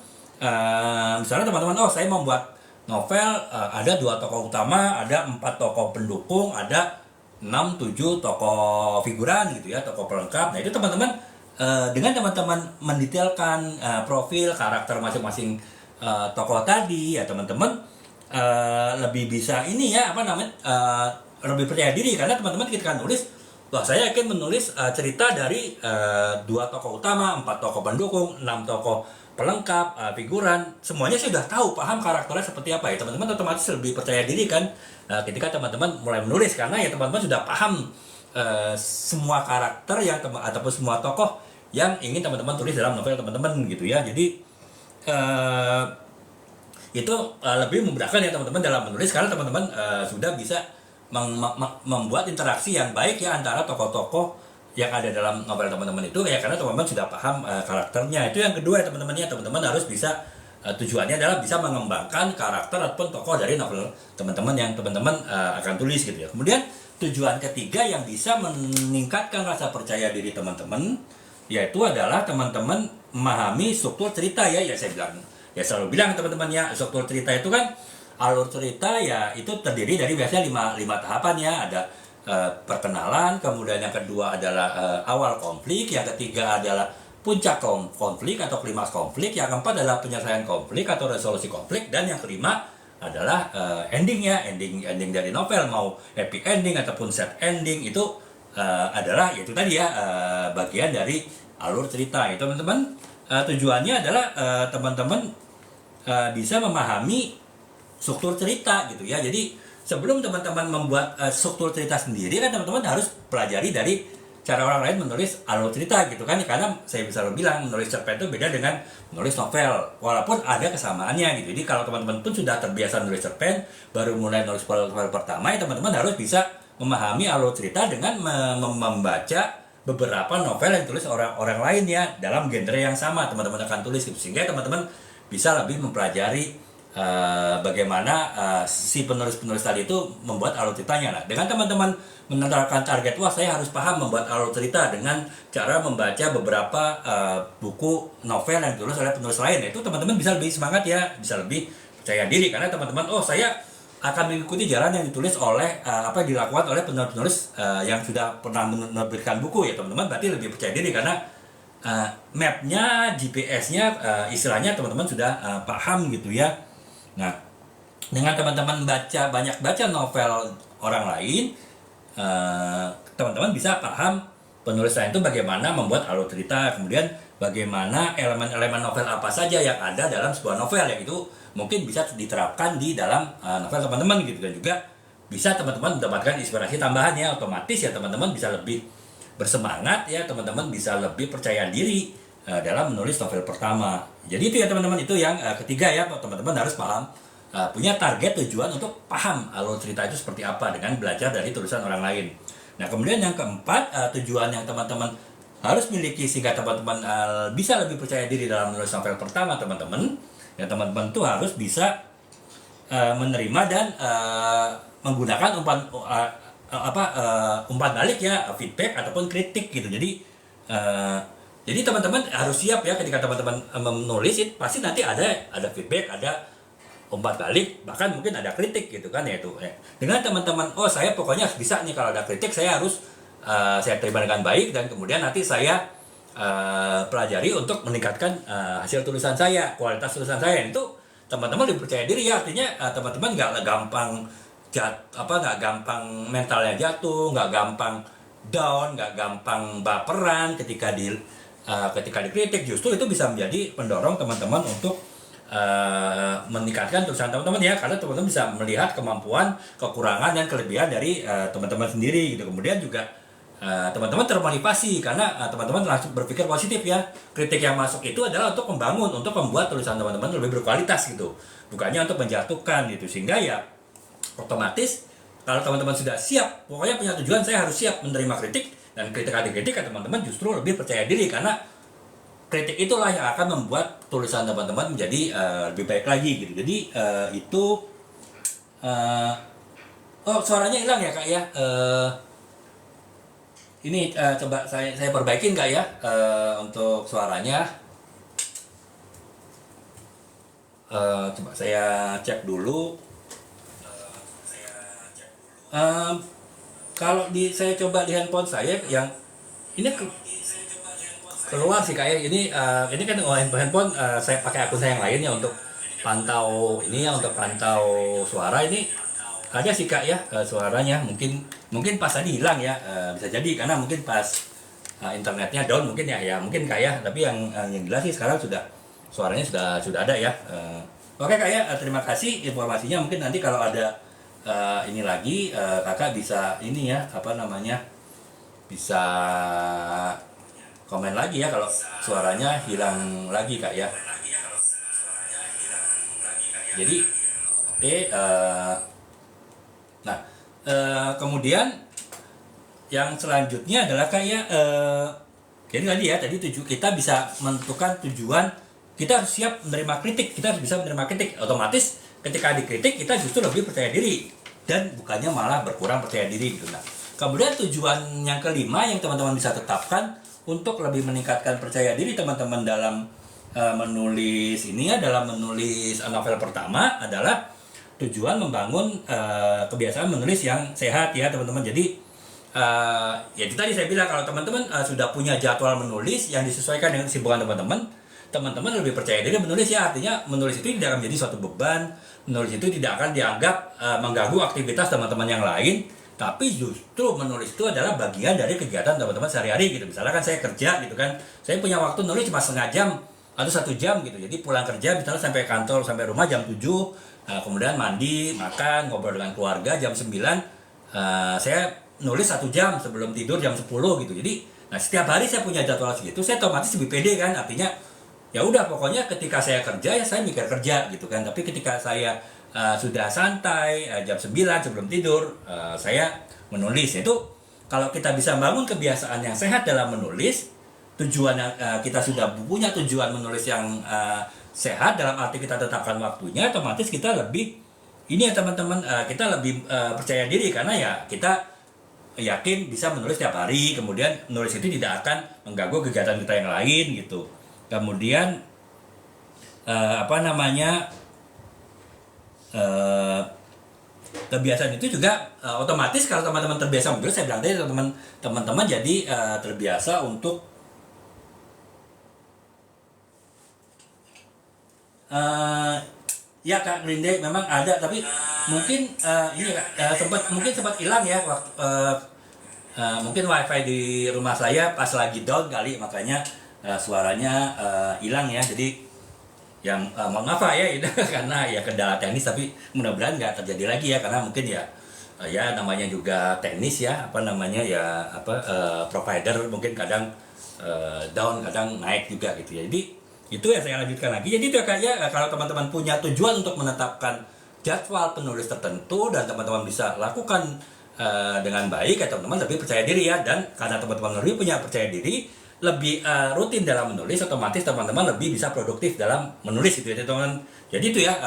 misalnya teman-teman, oh saya membuat novel ada 2 tokoh utama, ada 4 tokoh pendukung, ada 6-7 tokoh figuran gitu ya, tokoh pelengkap. Nah itu teman-teman dengan teman-teman mendetailkan profil karakter masing-masing tokoh tadi ya, teman-teman lebih bisa ini ya lebih percaya diri, karena teman-teman ketika nulis, wah saya yakin menulis cerita dari 2 tokoh utama, 4 tokoh pendukung, 6 tokoh pelengkap, figuran, semuanya saya sudah tahu, paham karakternya seperti apa ya, teman-teman otomatis lebih percaya diri kan ketika teman-teman mulai menulis, karena ya teman-teman sudah paham semua karakter yang ataupun semua tokoh yang ingin teman-teman tulis dalam novel teman-teman gitu ya. Jadi itu lebih memudahkan ya teman-teman dalam menulis, karena teman-teman sudah bisa membuat interaksi yang baik ya antara tokoh-tokoh yang ada dalam novel teman-teman itu ya, karena teman-teman sudah paham karakternya. Itu yang kedua ya teman-teman ya, teman-teman harus bisa tujuannya adalah bisa mengembangkan karakter ataupun tokoh dari novel teman-teman yang teman-teman akan tulis gitu ya. Kemudian tujuan ketiga yang bisa meningkatkan rasa percaya diri teman-teman, yaitu adalah teman-teman memahami struktur cerita ya. Ya saya bilang, ya selalu bilang teman-teman ya, struktur cerita itu kan, alur cerita ya itu terdiri dari biasanya lima tahapan ya. Ada perkenalan, kemudian yang kedua adalah awal konflik, yang ketiga adalah puncak konflik atau klimaks konflik, yang keempat adalah penyelesaian konflik atau resolusi konflik, dan yang kelima adalah ending ya, ending dari novel, mau happy ending ataupun sad ending itu adalah yaitu tadi ya bagian dari alur cerita ya teman-teman. Tujuannya adalah teman-teman bisa memahami struktur cerita gitu ya. Jadi sebelum teman-teman membuat struktur cerita sendiri kan teman-teman harus pelajari dari cara orang lain menulis alur cerita gitu kan, karena saya bisa bilang menulis cerpen itu beda dengan menulis novel, walaupun ada kesamaannya gitu. Jadi kalau teman-teman pun sudah terbiasa menulis cerpen, baru mulai nulis novel pertama ya teman-teman harus bisa memahami alur cerita dengan membaca beberapa novel yang ditulis orang lain ya dalam genre yang sama teman-teman akan tulis gitu, sehingga teman-teman bisa lebih mempelajari bagaimana si penulis-penulis tadi itu membuat alur ceritanya. Nah, dengan teman-teman menentukan target, wah saya harus paham membuat alur cerita dengan cara membaca beberapa buku novel yang ditulis oleh penulis lain, itu teman-teman bisa lebih semangat ya, bisa lebih percaya diri, karena teman-teman, oh saya akan mengikuti jalan yang ditulis oleh apa yang dilakukan oleh penulis-penulis yang sudah pernah menerbitkan buku ya teman-teman, berarti lebih percaya diri karena mapnya, GPS-nya, istilahnya teman-teman sudah paham gitu ya. Nah, dengan teman-teman banyak baca novel orang lain, teman-teman bisa paham penulis lain itu bagaimana membuat alur cerita, kemudian bagaimana elemen-elemen novel apa saja yang ada dalam sebuah novel, yang itu mungkin bisa diterapkan di dalam novel teman-teman gitu, dan juga bisa teman-teman mendapatkan inspirasi tambahan ya, otomatis ya teman-teman bisa lebih bersemangat ya, teman-teman bisa lebih percaya diri dalam menulis novel pertama. Jadi itu ya teman-teman, itu yang ketiga ya, teman-teman harus paham, punya target tujuan untuk paham alur cerita itu seperti apa dengan belajar dari tulisan orang lain. Nah kemudian yang keempat, tujuan yang teman-teman harus miliki sehingga teman-teman bisa lebih percaya diri dalam menulis novel pertama teman-teman, ya teman-teman tuh harus bisa menerima dan menggunakan umpan balik ya, feedback ataupun kritik gitu. Jadi teman-teman harus siap ya, ketika teman-teman menulis itu pasti nanti ada feedback, ada umpan balik, bahkan mungkin ada kritik gitu kan ya. Itu dengan teman-teman, oh saya pokoknya harus bisa nih, kalau ada kritik saya harus saya terima dengan baik, dan kemudian nanti saya pelajari untuk meningkatkan hasil tulisan saya, kualitas tulisan saya. Itu teman-teman lebih percaya diri ya, artinya teman-teman nggak gampang nggak gampang mentalnya jatuh, nggak gampang down, nggak gampang baperan ketika dikritik. Justru itu bisa menjadi pendorong teman-teman untuk meningkatkan tulisan teman-teman ya, karena teman-teman bisa melihat kemampuan, kekurangan dan kelebihan dari teman-teman sendiri gitu. Kemudian juga teman-teman termotivasi karena teman-teman langsung berpikir positif ya. Kritik yang masuk itu adalah untuk membangun, untuk membuat tulisan teman-teman lebih berkualitas gitu, bukannya untuk menjatuhkan gitu. Sehingga ya otomatis kalau teman-teman sudah siap, pokoknya punya tujuan, saya harus siap menerima kritik, dan kritik teman-teman justru lebih percaya diri, karena kritik itulah yang akan membuat tulisan teman-teman menjadi lebih baik lagi gitu. Jadi itu oh suaranya hilang ya kak ya, ini coba saya perbaikin kak ya untuk suaranya. Coba saya cek dulu. Kalau saya coba di handphone saya yang ini keluar sih kayak ini kan handphone saya pakai akun saya yang lain ya untuk pantau ini ya, untuk pantau suara. Ini ada sih kak ya suaranya mungkin pas tadi hilang ya, bisa jadi karena mungkin pas internetnya down mungkin ya mungkin kak ya, tapi yang jelas sih sekarang suaranya sudah ada ya. Oke kak ya, terima kasih informasinya. Mungkin nanti kalau ada ini lagi kakak bisa ini ya bisa komen lagi ya kalau suaranya hilang lagi Kak ya. Jadi oke, nah kemudian yang selanjutnya adalah kayak jadi tadi ya kita bisa menentukan tujuan, kita harus siap menerima kritik, kita harus bisa menerima kritik. Otomatis ketika dikritik kita justru lebih percaya diri dan bukannya malah berkurang percaya diri gitu. Nah kemudian tujuan yang kelima yang teman-teman bisa tetapkan untuk lebih meningkatkan percaya diri teman-teman dalam menulis ini ya, dalam menulis novel pertama adalah tujuan membangun kebiasaan menulis yang sehat ya teman-teman. Jadi ya itu tadi saya bilang, kalau teman-teman sudah punya jadwal menulis yang disesuaikan dengan kesibukan teman-teman, teman-teman lebih percaya diri menulis ya. Artinya menulis itu tidak akan menjadi suatu beban, menulis itu tidak akan dianggap mengganggu aktivitas teman-teman yang lain, tapi justru menulis itu adalah bagian dari kegiatan teman-teman sehari-hari gitu. Misalnya kan saya kerja gitu kan, saya punya waktu nulis cuma setengah jam atau 1 jam gitu. Jadi pulang kerja misalnya sampai kantor, sampai rumah jam 7, kemudian mandi, makan, ngobrol dengan keluarga jam 9, saya nulis 1 jam sebelum tidur jam 10 gitu. Jadi nah setiap hari saya punya jadwal segitu, saya otomatis lebih pede kan. Artinya ya udah, pokoknya ketika saya kerja ya saya mikir kerja gitu kan. Tapi ketika saya sudah santai jam 9 sebelum tidur saya menulis. Itu kalau kita bisa bangun kebiasaan yang sehat dalam menulis, tujuan kita sudah punya tujuan menulis yang sehat dalam arti kita tetapkan waktunya, otomatis kita lebih ini ya teman-teman, kita lebih percaya diri karena ya kita yakin bisa menulis tiap hari. Kemudian menulis itu tidak akan mengganggu kegiatan kita yang lain gitu. Kemudian kebiasaan itu juga otomatis kalau teman-teman terbiasa menulis, saya bilang tadi teman-teman jadi terbiasa untuk ya Kak Grinde memang ada, tapi mungkin ini Kak sempat hilang ya waktu mungkin wifi di rumah saya pas lagi down kali, makanya suaranya hilang ya. Jadi yang mohon maaf ya itu karena ya kendala teknis, tapi mudah-mudahan nggak terjadi lagi ya, karena mungkin ya ya namanya juga teknis ya, provider mungkin kadang down kadang naik juga gitu ya. Jadi itu ya saya lanjutkan lagi. Jadi itu kayaknya kalau teman-teman punya tujuan untuk menetapkan jadwal penulis tertentu dan teman-teman bisa lakukan dengan baik, ya teman-teman lebih percaya diri ya. Dan karena teman-teman lebih punya percaya diri, lebih rutin dalam menulis, otomatis teman-teman lebih bisa produktif dalam menulis gitu ya teman-teman. Jadi itu ya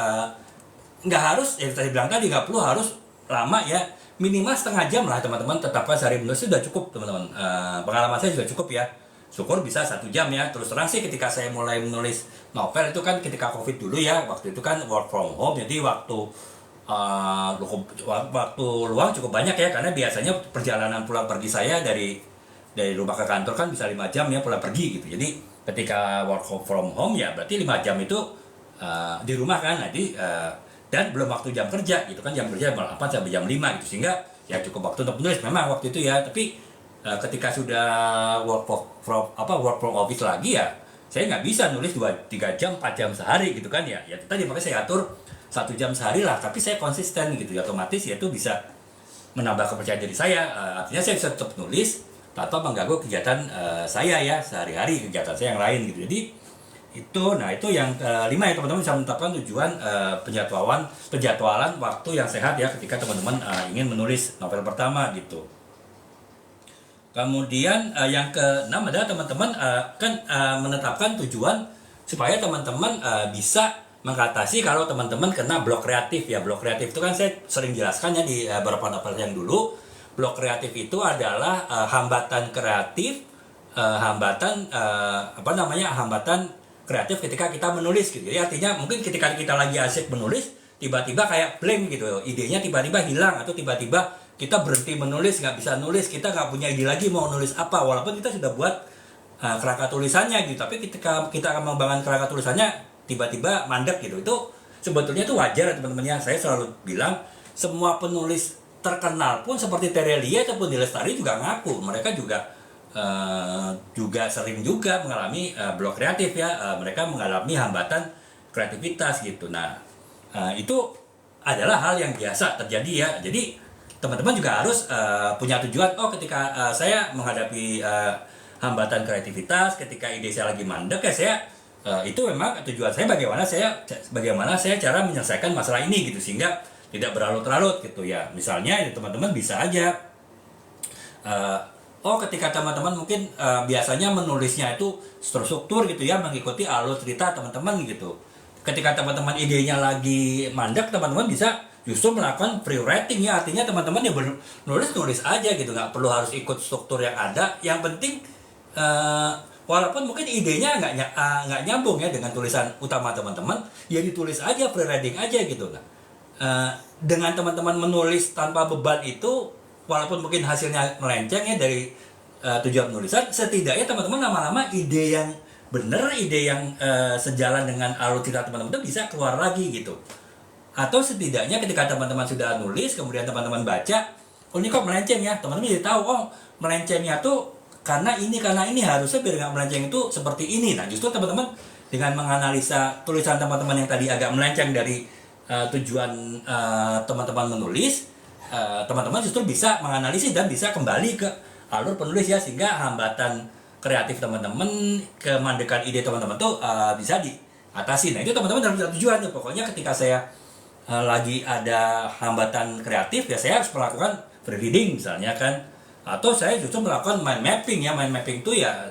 nggak harus, yang tadi bilang tadi nggak perlu harus lama ya, minimal setengah jam lah teman-teman tetapkan sehari menulis, sudah cukup teman-teman. Pengalaman saya juga cukup ya, syukur bisa 1 jam ya. Terus terang sih ketika saya mulai menulis novel itu kan ketika COVID dulu ya, waktu itu kan work from home, jadi waktu luang cukup banyak ya, karena biasanya perjalanan pulang pergi saya dari rumah ke kantor kan bisa 5 jam ya pulang pergi gitu. Jadi ketika work from home ya berarti 5 jam itu di rumah kan. Jadi dan belum waktu jam kerja gitu kan, jam kerja jam 8 sampai jam 5 gitu, sehingga ya cukup waktu untuk menulis memang waktu itu ya. Tapi ketika sudah work from office lagi ya, saya nggak bisa nulis 2-3 jam 4 jam sehari gitu kan ya. Ya tadi makanya saya atur 1 jam sehari lah, tapi saya konsisten gitu ya, otomatis ya itu bisa menambah kepercayaan diri saya. Artinya saya bisa tetap nulis tanpa mengganggu kegiatan saya ya sehari-hari, kegiatan saya yang lain gitu. Jadi itu yang kelima ya teman-teman, bisa menetapkan tujuan penjadwalan waktu yang sehat ya ketika teman-teman ingin menulis novel pertama gitu. Kemudian yang keenam adalah teman-teman menetapkan tujuan supaya teman-teman bisa mengatasi kalau teman-teman kena blok kreatif ya. Blok kreatif itu kan saya sering jelaskan ya di beberapa novel yang dulu. Blok kreatif itu adalah hambatan kreatif, hambatan kreatif ketika kita menulis gitu. Jadi artinya mungkin ketika kita lagi asik menulis, tiba-tiba kayak blank gitu, idenya tiba-tiba hilang, atau tiba-tiba kita berhenti menulis, nggak bisa nulis, kita nggak punya ide lagi mau nulis apa, walaupun kita sudah buat kerangka tulisannya gitu. Tapi ketika kita akan mengembangkan kerangka tulisannya tiba-tiba mandek gitu, itu sebetulnya itu wajar teman-teman ya. Saya selalu bilang semua penulis terkenal pun seperti Terelia ataupun Lestari juga ngaku mereka juga sering juga mengalami blok kreatif ya. Mereka mengalami hambatan kreativitas gitu. Nah itu adalah hal yang biasa terjadi ya. Jadi teman-teman juga harus punya tujuan. Oh, ketika saya menghadapi hambatan kreativitas, ketika ide saya lagi mandek ya saya itu memang tujuan saya bagaimana saya cara menyelesaikan masalah ini gitu sehingga tidak berlarut-larut gitu ya. Misalnya ya, teman-teman bisa aja ketika teman-teman mungkin biasanya menulisnya itu struktur gitu ya, mengikuti alur cerita teman-teman gitu. Ketika teman-teman idenya lagi mandek, teman-teman bisa justru melakukan free writing ya, artinya teman-teman ya nulis aja gitu, nggak perlu harus ikut struktur yang ada. Yang penting walaupun mungkin idenya nggak nyambung ya dengan tulisan utama teman-teman, ya ditulis aja, free writing aja gitu. Dengan teman-teman menulis tanpa beban itu, walaupun mungkin hasilnya melenceng ya dari tujuan penulisan, setidaknya teman-teman lama-lama ide yang bener, ide yang sejalan dengan alur cerita teman-teman itu bisa keluar lagi gitu. Atau setidaknya ketika teman-teman sudah nulis, kemudian teman-teman baca, oh ini kok melenceng ya, teman-teman jadi tahu, oh melencengnya tuh karena ini harusnya biar nggak melenceng itu seperti ini. Nah justru teman-teman dengan menganalisa tulisan teman-teman yang tadi agak melenceng dari tujuan teman-teman menulis, teman-teman justru bisa menganalisis dan bisa kembali ke alur penulis ya, sehingga hambatan kreatif teman-teman, kemandekan ide teman-teman tuh bisa diatasi. Nah itu teman-teman dalam tujuan tuh, pokoknya ketika saya lagi ada hambatan kreatif ya saya harus melakukan free reading misalnya kan, atau saya justru melakukan mind mapping ya. Mind mapping itu ya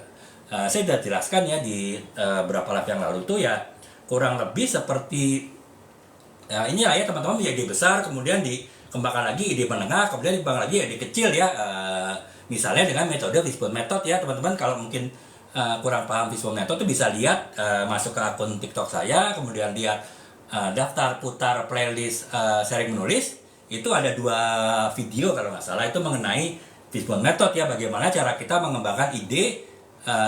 saya sudah jelaskan ya di beberapa live yang lalu itu ya, kurang lebih seperti ini lah ya, teman-teman punya ide besar, kemudian dikembangkan lagi ide menengah, kemudian dikembangkan lagi ide kecil ya, misalnya dengan metode Fishbone Method ya. Teman-teman kalau mungkin kurang paham Fishbone Method itu bisa lihat, masuk ke akun TikTok saya, kemudian lihat daftar putar playlist sharing menulis, itu ada 2 video kalau nggak salah itu mengenai Fishbone Method ya, bagaimana cara kita mengembangkan ide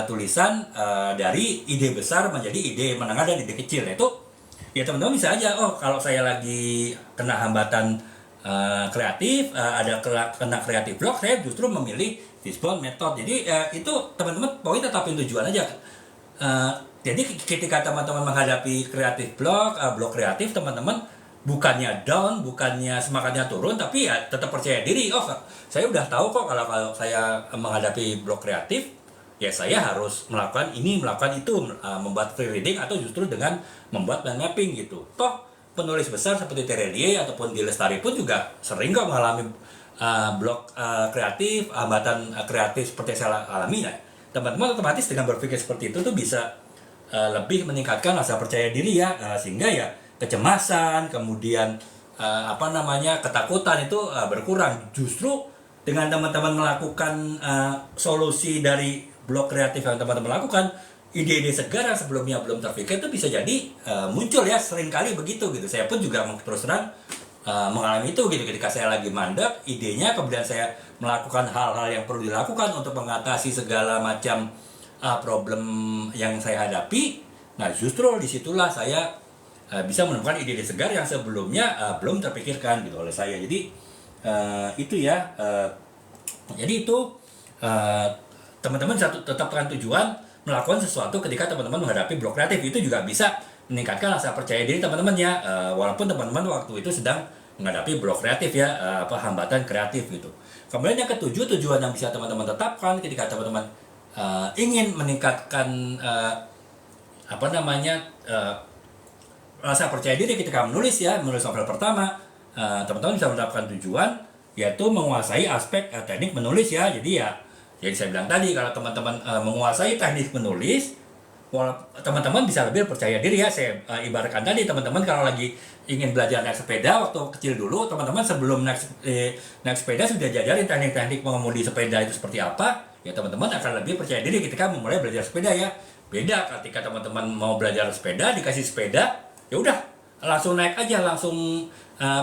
tulisan dari ide besar menjadi ide menengah dan ide kecil. Nah, itu ya teman-teman bisa aja, oh kalau saya lagi kena hambatan kreatif, kena kreatif block, saya justru memilih Fishbone Method. Jadi itu teman-teman pokoknya tetapin tujuan aja. Jadi ketika teman-teman menghadapi kreatif block kreatif, teman-teman bukannya down, bukannya semangatnya turun, tapi ya tetap percaya diri. Oh, saya udah tahu kok kalau saya menghadapi blok kreatif, ya saya harus melakukan ini, melakukan itu, membuat free reading atau justru dengan membuat mind mapping gitu. Toh penulis besar seperti Terelie ataupun Di Lestari pun juga sering kok mengalami blok kreatif, hambatan kreatif seperti saya alami. Nah, teman-teman otomatis dengan berpikir seperti itu tuh bisa lebih meningkatkan rasa percaya diri ya, sehingga ya kecemasan, kemudian ketakutan itu berkurang. Justru dengan teman-teman melakukan solusi dari blok kreatif yang teman-teman lakukan, ide-ide segar yang sebelumnya belum terpikir itu bisa jadi muncul ya, seringkali begitu gitu. Saya pun juga terus terang mengalami itu gitu, ketika saya lagi mandek idenya, kemudian saya melakukan hal-hal yang perlu dilakukan untuk mengatasi segala macam problem yang saya hadapi. Nah justru disitulah saya bisa menemukan ide-ide segar yang sebelumnya belum terpikirkan gitu oleh saya. Jadi itu ya, jadi itu teman-teman tetapkan tujuan, melakukan sesuatu ketika teman-teman menghadapi blok kreatif, itu juga bisa meningkatkan rasa percaya diri teman-teman ya, walaupun teman-teman waktu itu sedang menghadapi blok kreatif ya, hambatan kreatif gitu. Kemudian yang ketujuh, tujuan yang bisa teman-teman tetapkan ketika teman-teman ingin meningkatkan rasa percaya diri ketika menulis novel pertama, teman-teman bisa menetapkan tujuan yaitu menguasai aspek teknik menulis ya. Jadi ya yang saya bilang tadi, kalau teman-teman menguasai teknik menulis, teman-teman bisa lebih percaya diri ya. Saya ibaratkan tadi, teman-teman kalau lagi ingin belajar naik sepeda waktu kecil dulu, teman-teman sebelum naik sepeda sudah diajarin teknik-teknik mengemudi sepeda itu seperti apa, ya teman-teman akan lebih percaya diri ketika memulai belajar sepeda ya. Beda ketika teman-teman mau belajar sepeda, dikasih sepeda, ya udah langsung naik aja, langsung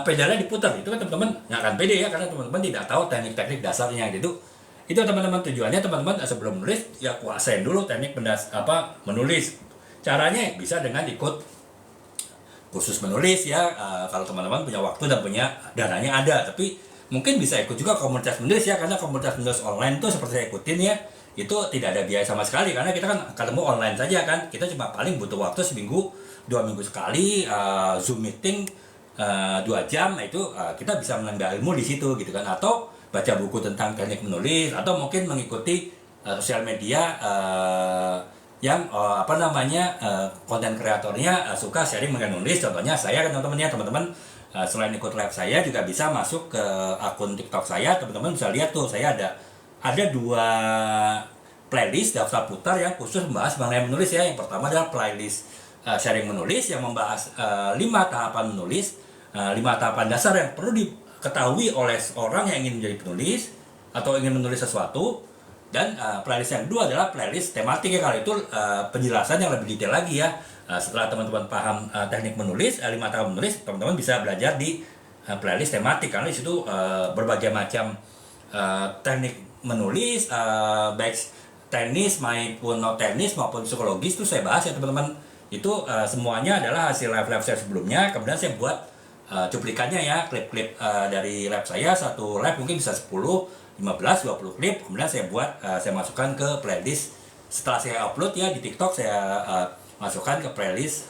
pedalnya diputar, itu kan teman-teman nggak akan pede ya, karena teman-teman tidak tahu teknik-teknik dasarnya gitu. Itu teman-teman tujuannya, teman-teman sebelum menulis ya kuasain dulu teknik menulis. Caranya bisa dengan ikut kursus menulis ya, kalau teman-teman punya waktu dan punya dananya ada. Tapi mungkin bisa ikut juga komunitas menulis ya, karena komunitas menulis online tuh seperti saya ikutin ya, itu tidak ada biaya sama sekali, karena kita kan ketemu online saja kan. Kita cuma paling butuh waktu seminggu 2 minggu sekali, Zoom meeting 2 jam, nah itu kita bisa menambah ilmu di situ gitu kan. Atau baca buku tentang teknik menulis, atau mungkin mengikuti sosial media yang konten kreatornya suka sharing mengenai nulis. Contohnya saya kan teman-teman selain ikut live saya juga bisa masuk ke akun TikTok saya. Teman-teman bisa lihat tuh, saya ada 2 playlist daftar putar yang khusus membahas mengenai menulis ya. Yang pertama adalah playlist sharing menulis yang membahas 5 tahapan menulis, 5 tahapan dasar yang perlu diketahui oleh seorang yang ingin menjadi penulis atau ingin menulis sesuatu. Dan playlist yang kedua adalah playlist tematik ya. Kalau itu penjelasan yang lebih detail lagi ya. Setelah teman-teman paham teknik menulis, 5 tahap menulis, teman-teman bisa belajar di playlist tematik, karena di situ berbagai macam teknik menulis, baik teknis maupun non teknis maupun psikologis itu saya bahas ya teman-teman. Itu semuanya adalah hasil live saya sebelumnya. Kemudian saya buat cuplikannya ya, klip-klip dari live saya. Satu live mungkin bisa 10, 15, 20 klip. Kemudian saya masukkan ke playlist. Setelah saya upload ya di TikTok, saya masukkan ke playlist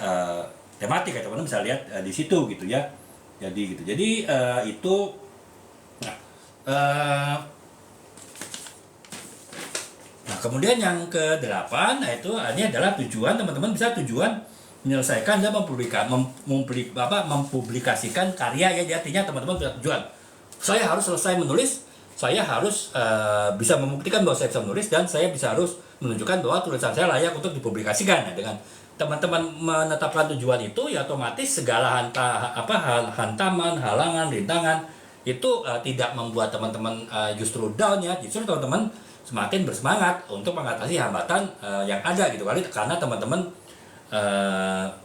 tematik ya, teman-teman bisa lihat di situ gitu ya. Jadi itu nah, kemudian yang ke-8 yaitu ini adalah tujuan. Teman-teman bisa tujuan menyelesaikan dan mempublikasikan karya ya. Jadi artinya teman-teman punya tujuan, saya harus selesai menulis, saya harus bisa membuktikan bahwa saya bisa menulis, dan saya harus menunjukkan bahwa tulisan saya layak untuk dipublikasikan. Nah, dengan teman-teman menetapkan tujuan itu ya, otomatis segala hantaman, halangan, rintangan itu tidak membuat teman-teman justru down ya. Justru teman-teman semakin bersemangat untuk mengatasi hambatan yang ada gitu kali, karena teman-teman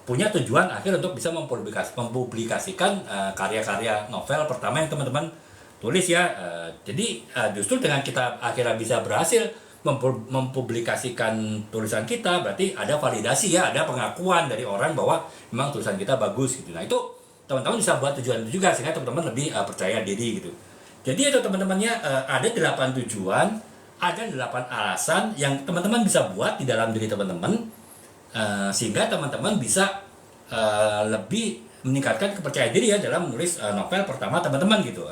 punya tujuan akhir untuk bisa mempublikasikan karya-karya novel pertama yang teman-teman tulis ya. Jadi justru dengan kita akhirnya bisa berhasil mempublikasikan tulisan kita, berarti ada validasi ya, ada pengakuan dari orang bahwa memang tulisan kita bagus gitu. Nah, itu teman-teman bisa buat tujuan itu juga, sehingga teman-teman lebih percaya diri gitu. Jadi itu teman-temannya ada 8 tujuan, ada 8 alasan yang teman-teman bisa buat di dalam diri teman-teman, sehingga teman-teman bisa lebih meningkatkan kepercayaan diri ya dalam menulis novel pertama teman-teman gitu.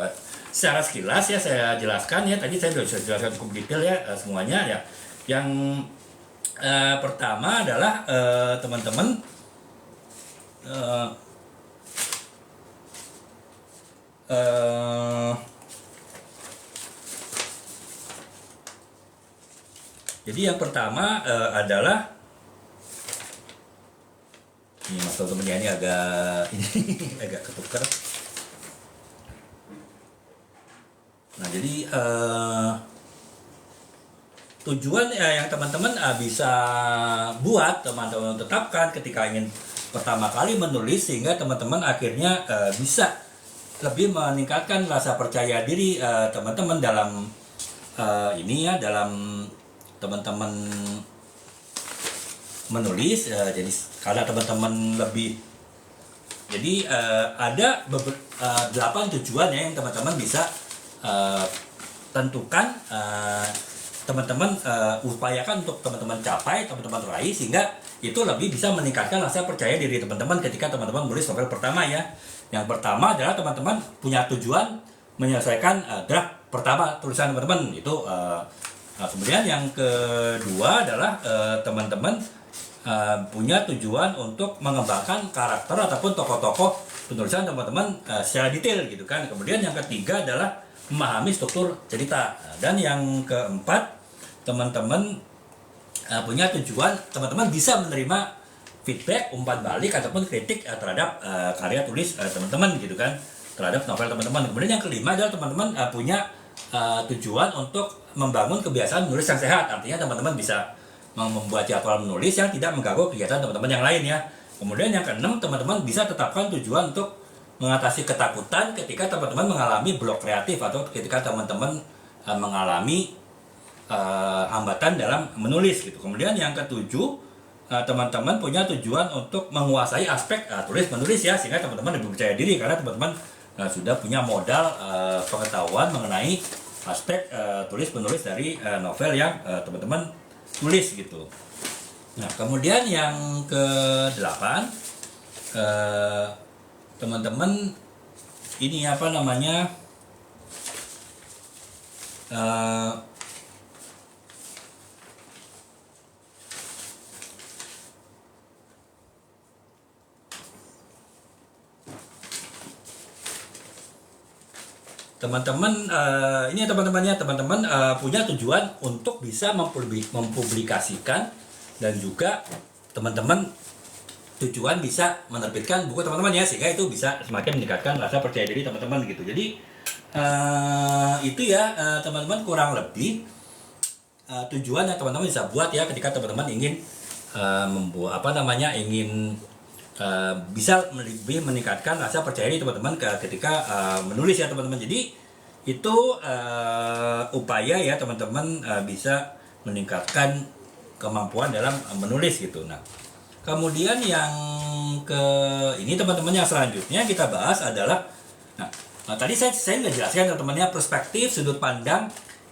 Secara sekilas ya saya jelaskan ya, tadi saya sudah jelaskan cukup detail ya semuanya ya. Yang pertama adalah teman-teman jadi yang pertama adalah ini, mas teman-teman ya, ini agak agak ketukar. Nah, jadi tujuan yang teman-teman bisa buat, teman-teman tetapkan ketika ingin pertama kali menulis, sehingga teman-teman akhirnya bisa lebih meningkatkan rasa percaya diri teman-teman dalam ini ya, dalam teman-teman menulis. Jadi karena teman-teman lebih, jadi ada 8 tujuan ya yang teman-teman bisa tentukan, teman-teman upayakan untuk teman-teman capai, teman-teman raih, sehingga itu lebih bisa meningkatkan rasa percaya diri teman-teman ketika teman-teman menulis novel pertama ya. Yang pertama adalah teman-teman punya tujuan menyelesaikan draft pertama tulisan teman-teman itu. Kemudian yang kedua adalah teman-teman punya tujuan untuk mengembangkan karakter ataupun tokoh-tokoh penulisan teman-teman secara detail gitu kan. Kemudian yang ketiga adalah memahami struktur cerita. Dan yang keempat, teman-teman punya tujuan, teman-teman bisa menerima feedback, umpan balik ataupun kritik terhadap karya tulis teman-teman gitu kan, terhadap novel teman-teman. Kemudian yang kelima adalah teman-teman punya tujuan untuk membangun kebiasaan menulis yang sehat. Artinya teman-teman bisa membuat jadwal menulis yang tidak mengganggu kegiatan teman-teman yang lain ya. Kemudian yang keenam, teman-teman bisa tetapkan tujuan untuk mengatasi ketakutan ketika teman-teman mengalami blok kreatif atau ketika teman-teman mengalami hambatan dalam menulis gitu. Kemudian yang ketujuh, teman-teman punya tujuan untuk menguasai aspek tulis menulis ya, sehingga teman-teman lebih percaya diri karena teman-teman sudah punya modal pengetahuan mengenai aspek tulis menulis dari novel yang teman-teman tulis gitu. Nah, kemudian yang ke-8, teman-teman ini apa namanya, teman-teman ini ya teman-temannya, teman-teman punya tujuan untuk bisa mempublikasikan, dan juga teman-teman tujuan bisa menerbitkan buku teman-teman ya, sehingga itu bisa semakin meningkatkan rasa percaya diri teman-teman gitu. Jadi itu ya teman-teman kurang lebih tujuan yang teman-teman bisa buat ya ketika teman-teman ingin membuat ingin bisa lebih meningkatkan rasa percaya diri teman-teman ketika menulis ya teman-teman. Jadi itu upaya ya teman-teman bisa meningkatkan kemampuan dalam menulis gitu. Nah, kemudian yang ini teman-teman, yang selanjutnya kita bahas adalah tadi saya nggak jelaskan teman-temannya perspektif sudut pandang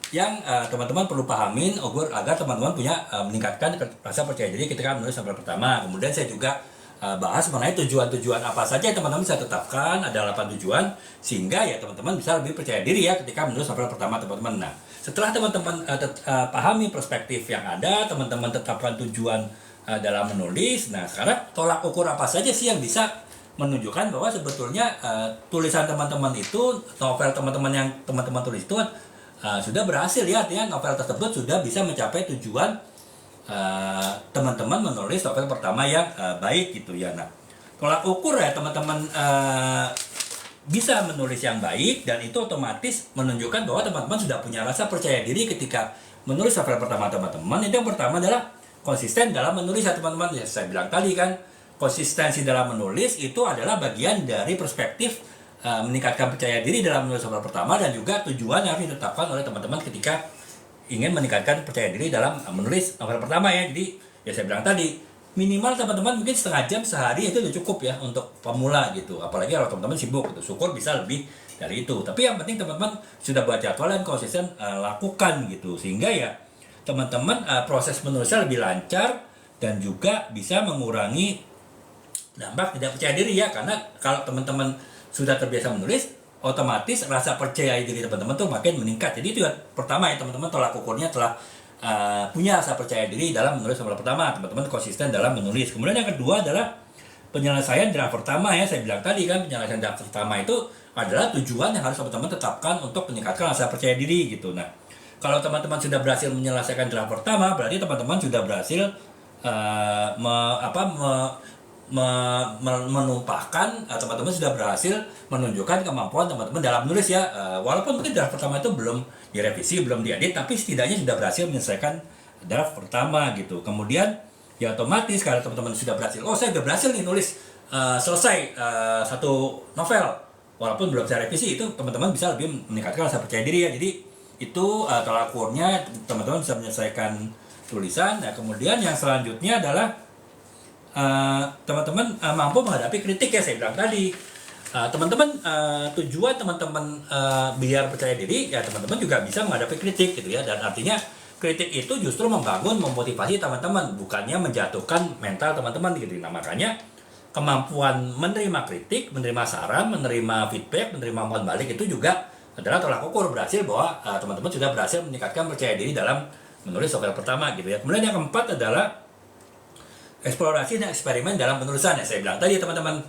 yang teman-teman perlu pahamin agar teman-teman punya meningkatkan rasa percaya diri ketika menulis novel pertama. Kemudian saya juga bahas mengenai tujuan-tujuan apa saja yang teman-teman bisa tetapkan, ada 8 tujuan, sehingga ya teman-teman bisa lebih percaya diri ya ketika menulis novel pertama teman-teman. Nah, setelah teman-teman pahami perspektif yang ada, teman-teman tetapkan tujuan dalam menulis. Nah, sekarang tolak ukur apa saja sih yang bisa menunjukkan bahwa sebetulnya tulisan teman-teman itu, novel teman-teman yang teman-teman tulis itu sudah berhasil ya, artinya novel tersebut sudah bisa mencapai tujuan teman-teman menulis novel pertama yang baik gitu ya. Nah, tolak ukur ya teman-teman bisa menulis yang baik, dan itu otomatis menunjukkan bahwa teman-teman sudah punya rasa percaya diri ketika menulis novel pertama teman-teman. Itu yang pertama adalah konsisten dalam menulis ya teman-teman. Ya, saya bilang tadi kan, konsistensi dalam menulis itu adalah bagian dari perspektif meningkatkan percaya diri dalam menulis novel pertama, dan juga tujuan yang harus ditetapkan oleh teman-teman ketika ingin meningkatkan percaya diri dalam menulis novel pertama ya. Jadi ya saya bilang tadi, minimal teman-teman mungkin setengah jam sehari itu udah cukup ya untuk pemula gitu. Apalagi kalau teman-teman sibuk gitu, syukur bisa lebih dari itu. Tapi yang penting teman-teman sudah buat jadwal dan konsisten lakukan gitu, sehingga ya teman-teman proses menulisnya lebih lancar dan juga bisa mengurangi dampak tidak percaya diri ya. Karena kalau teman-teman sudah terbiasa menulis, otomatis rasa percaya diri teman-teman tuh makin meningkat. Jadi itu ya, pertama ya teman-teman tolak ukurnya telah punya rasa percaya diri dalam menulis novel pertama, teman-teman konsisten dalam menulis. Kemudian yang kedua adalah penyelesaian draft pertama ya. Saya bilang tadi kan, penyelesaian draft pertama itu adalah tujuan yang harus teman-teman tetapkan untuk meningkatkan rasa percaya diri gitu. Nah, kalau teman-teman sudah berhasil menyelesaikan draft pertama, berarti teman-teman sudah berhasil menumpahkan, teman-teman sudah berhasil menunjukkan kemampuan teman-teman dalam menulis ya. Walaupun mungkin draft pertama itu belum direvisi, belum diedit, tapi setidaknya sudah berhasil menyelesaikan draft pertama gitu. Kemudian ya otomatis kalau teman-teman sudah berhasil, saya sudah berhasil nih nulis selesai satu novel walaupun belum saya revisi, itu teman-teman bisa lebih meningkatkan rasa percaya diri ya. Jadi itu tolak ukurnya, teman-teman bisa menyelesaikan tulisan. Nah, kemudian yang selanjutnya adalah teman-teman mampu menghadapi kritik ya. Saya bilang tadi, teman-teman tujuan teman-teman biar percaya diri ya, teman-teman juga bisa menghadapi kritik gitu ya. Dan artinya kritik itu justru membangun, memotivasi teman-teman, bukannya menjatuhkan mental teman-teman gitu. Nah, makanya kemampuan menerima kritik, menerima saran, menerima feedback, menerima umpan balik itu juga adalah tolak ukur berhasil bahwa teman-teman sudah berhasil meningkatkan percaya diri dalam menulis novel pertama gitu ya. Kemudian yang keempat adalah eksplorasi dan eksperimen dalam penulisan ya. Saya bilang tadi teman-teman,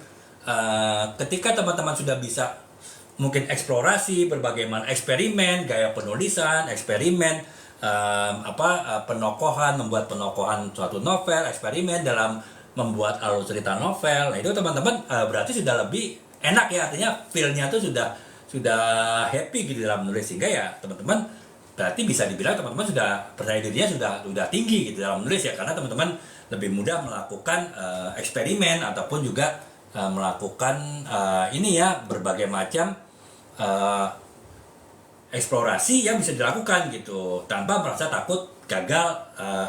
ketika teman-teman sudah bisa mungkin eksplorasi berbagai macam eksperimen, gaya penulisan, eksperimen penokohan, membuat penokohan suatu novel, eksperimen dalam membuat alur cerita novel. Nah, itu teman-teman berarti sudah lebih enak ya, artinya feel-nya tuh sudah happy gitu dalam menulis, sehingga ya teman-teman berarti bisa dibilang teman-teman sudah percaya dirinya sudah tinggi gitu dalam menulis ya, karena teman-teman lebih mudah melakukan eksperimen ataupun juga melakukan berbagai macam eksplorasi yang bisa dilakukan gitu tanpa merasa takut gagal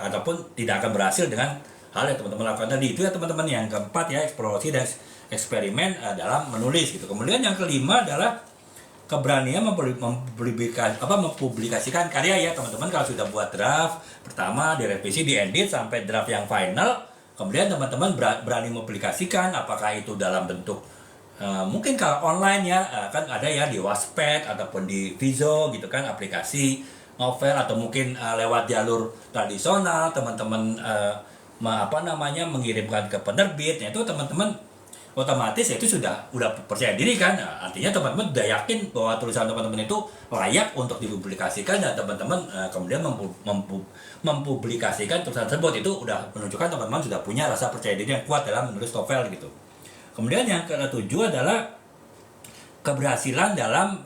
ataupun tidak akan berhasil dengan hal yang teman-teman lakukan tadi. Itu ya teman-teman yang keempat ya, eksplorasi dan eksperimen dalam menulis gitu. Kemudian yang kelima adalah keberanian mempublikasikan karya ya teman-teman. Kalau sudah buat draft pertama, direvisi, diedit sampai draft yang final, kemudian teman-teman berani mempublikasikan, apakah itu dalam bentuk mungkin kalau online ya, kan ada ya di Wattpad ataupun di Vizo gitu kan, aplikasi novel, atau mungkin lewat jalur tradisional teman-teman mengirimkan ke penerbit. Nah, itu teman-teman otomatis itu udah percaya diri kan. Nah, artinya teman-teman udah yakin bahwa tulisan teman-teman itu layak untuk dipublikasikan, dan teman-teman kemudian mempublikasikan tulisan tersebut. Itu udah menunjukkan teman-teman sudah punya rasa percaya diri yang kuat dalam menulis novel gitu. Kemudian yang ketujuh adalah keberhasilan dalam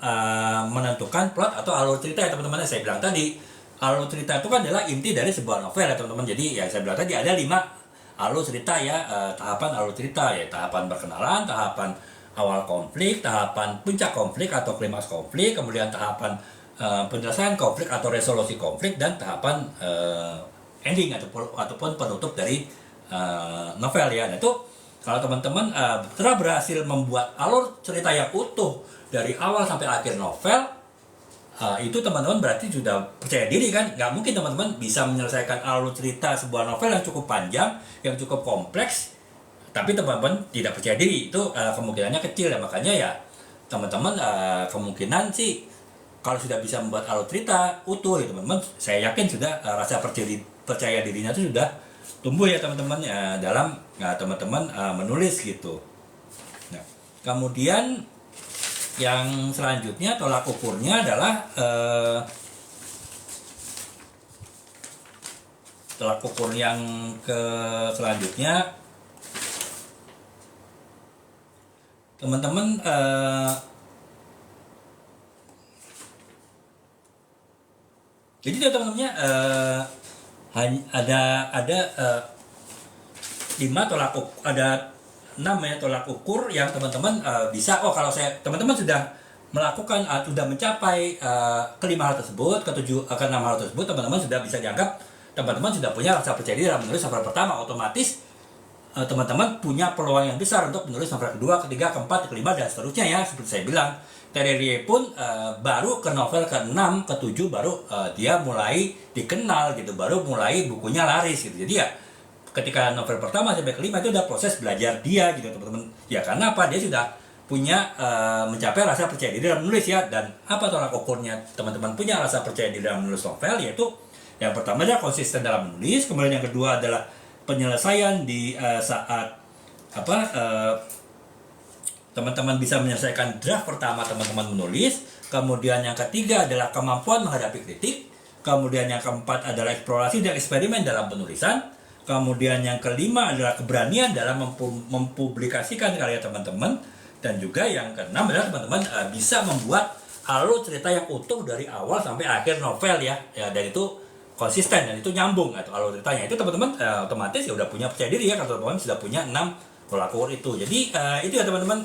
menentukan plot atau alur cerita ya teman-teman. Saya bilang tadi, alur cerita itu kan adalah inti dari sebuah novel ya teman-teman. Jadi ya saya bilang tadi ada 5 alur cerita ya, tahapan alur cerita ya, tahapan perkenalan, tahapan awal konflik, tahapan puncak konflik atau klimaks konflik, kemudian tahapan penyelesaian konflik atau resolusi konflik, dan tahapan ending ataupun penutup dari novel ya. Nah itu kalau teman-teman telah berhasil membuat alur cerita yang utuh dari awal sampai akhir novel, itu teman-teman berarti sudah percaya diri kan. Nggak mungkin teman-teman bisa menyelesaikan alur cerita sebuah novel yang cukup panjang, yang cukup kompleks, tapi teman-teman tidak percaya diri. Itu kemungkinannya kecil ya. Makanya ya teman-teman kemungkinan sih kalau sudah bisa membuat alur cerita utuh ya teman-teman, saya yakin sudah rasa percaya dirinya itu sudah tumbuh ya teman-teman dalam teman-teman menulis gitu. Nah, kemudian yang selanjutnya tolak ukurnya adalah tolak ukur yang selanjutnya teman-teman jadi teman-temannya ada 5 tolak ukur, ada 6 ya tolak ukur yang teman-teman bisa. Kalau teman-teman sudah melakukan sudah mencapai kelima hal tersebut, keenam hal tersebut, teman-teman sudah bisa dianggap teman-teman sudah punya rasa percaya diri dalam menulis novel pertama. Otomatis teman-teman punya peluang yang besar untuk menulis novel kedua, ketiga, keempat, kelima, dan seterusnya ya. Seperti saya bilang, Terelie pun baru ke novel ke-6, ke-7 baru dia mulai dikenal gitu, baru mulai bukunya laris gitu. Jadi ya ketika novel pertama sampai kelima itu udah proses belajar dia gitu teman-teman. Ya karena apa? Dia sudah punya mencapai rasa percaya diri dalam menulis ya. Dan apa tolak ukurnya teman-teman punya rasa percaya diri dalam menulis novel? Yaitu yang pertama adalah konsisten dalam menulis, kemudian yang kedua adalah penyelesaian di saat teman-teman bisa menyelesaikan draft pertama teman-teman menulis. Kemudian yang ketiga adalah kemampuan menghadapi kritik. Kemudian yang keempat adalah eksplorasi dan eksperimen dalam penulisan. Kemudian yang kelima adalah keberanian dalam mempublikasikan karya teman-teman. Dan juga yang keenam adalah teman-teman bisa membuat alur cerita yang utuh dari awal sampai akhir novel ya. Dan itu konsisten dan itu nyambung atau alur ceritanya. Itu teman-teman otomatis ya udah punya percaya diri ya kalau teman-teman sudah punya 6 tolak ukur itu. Jadi itu ya teman-teman,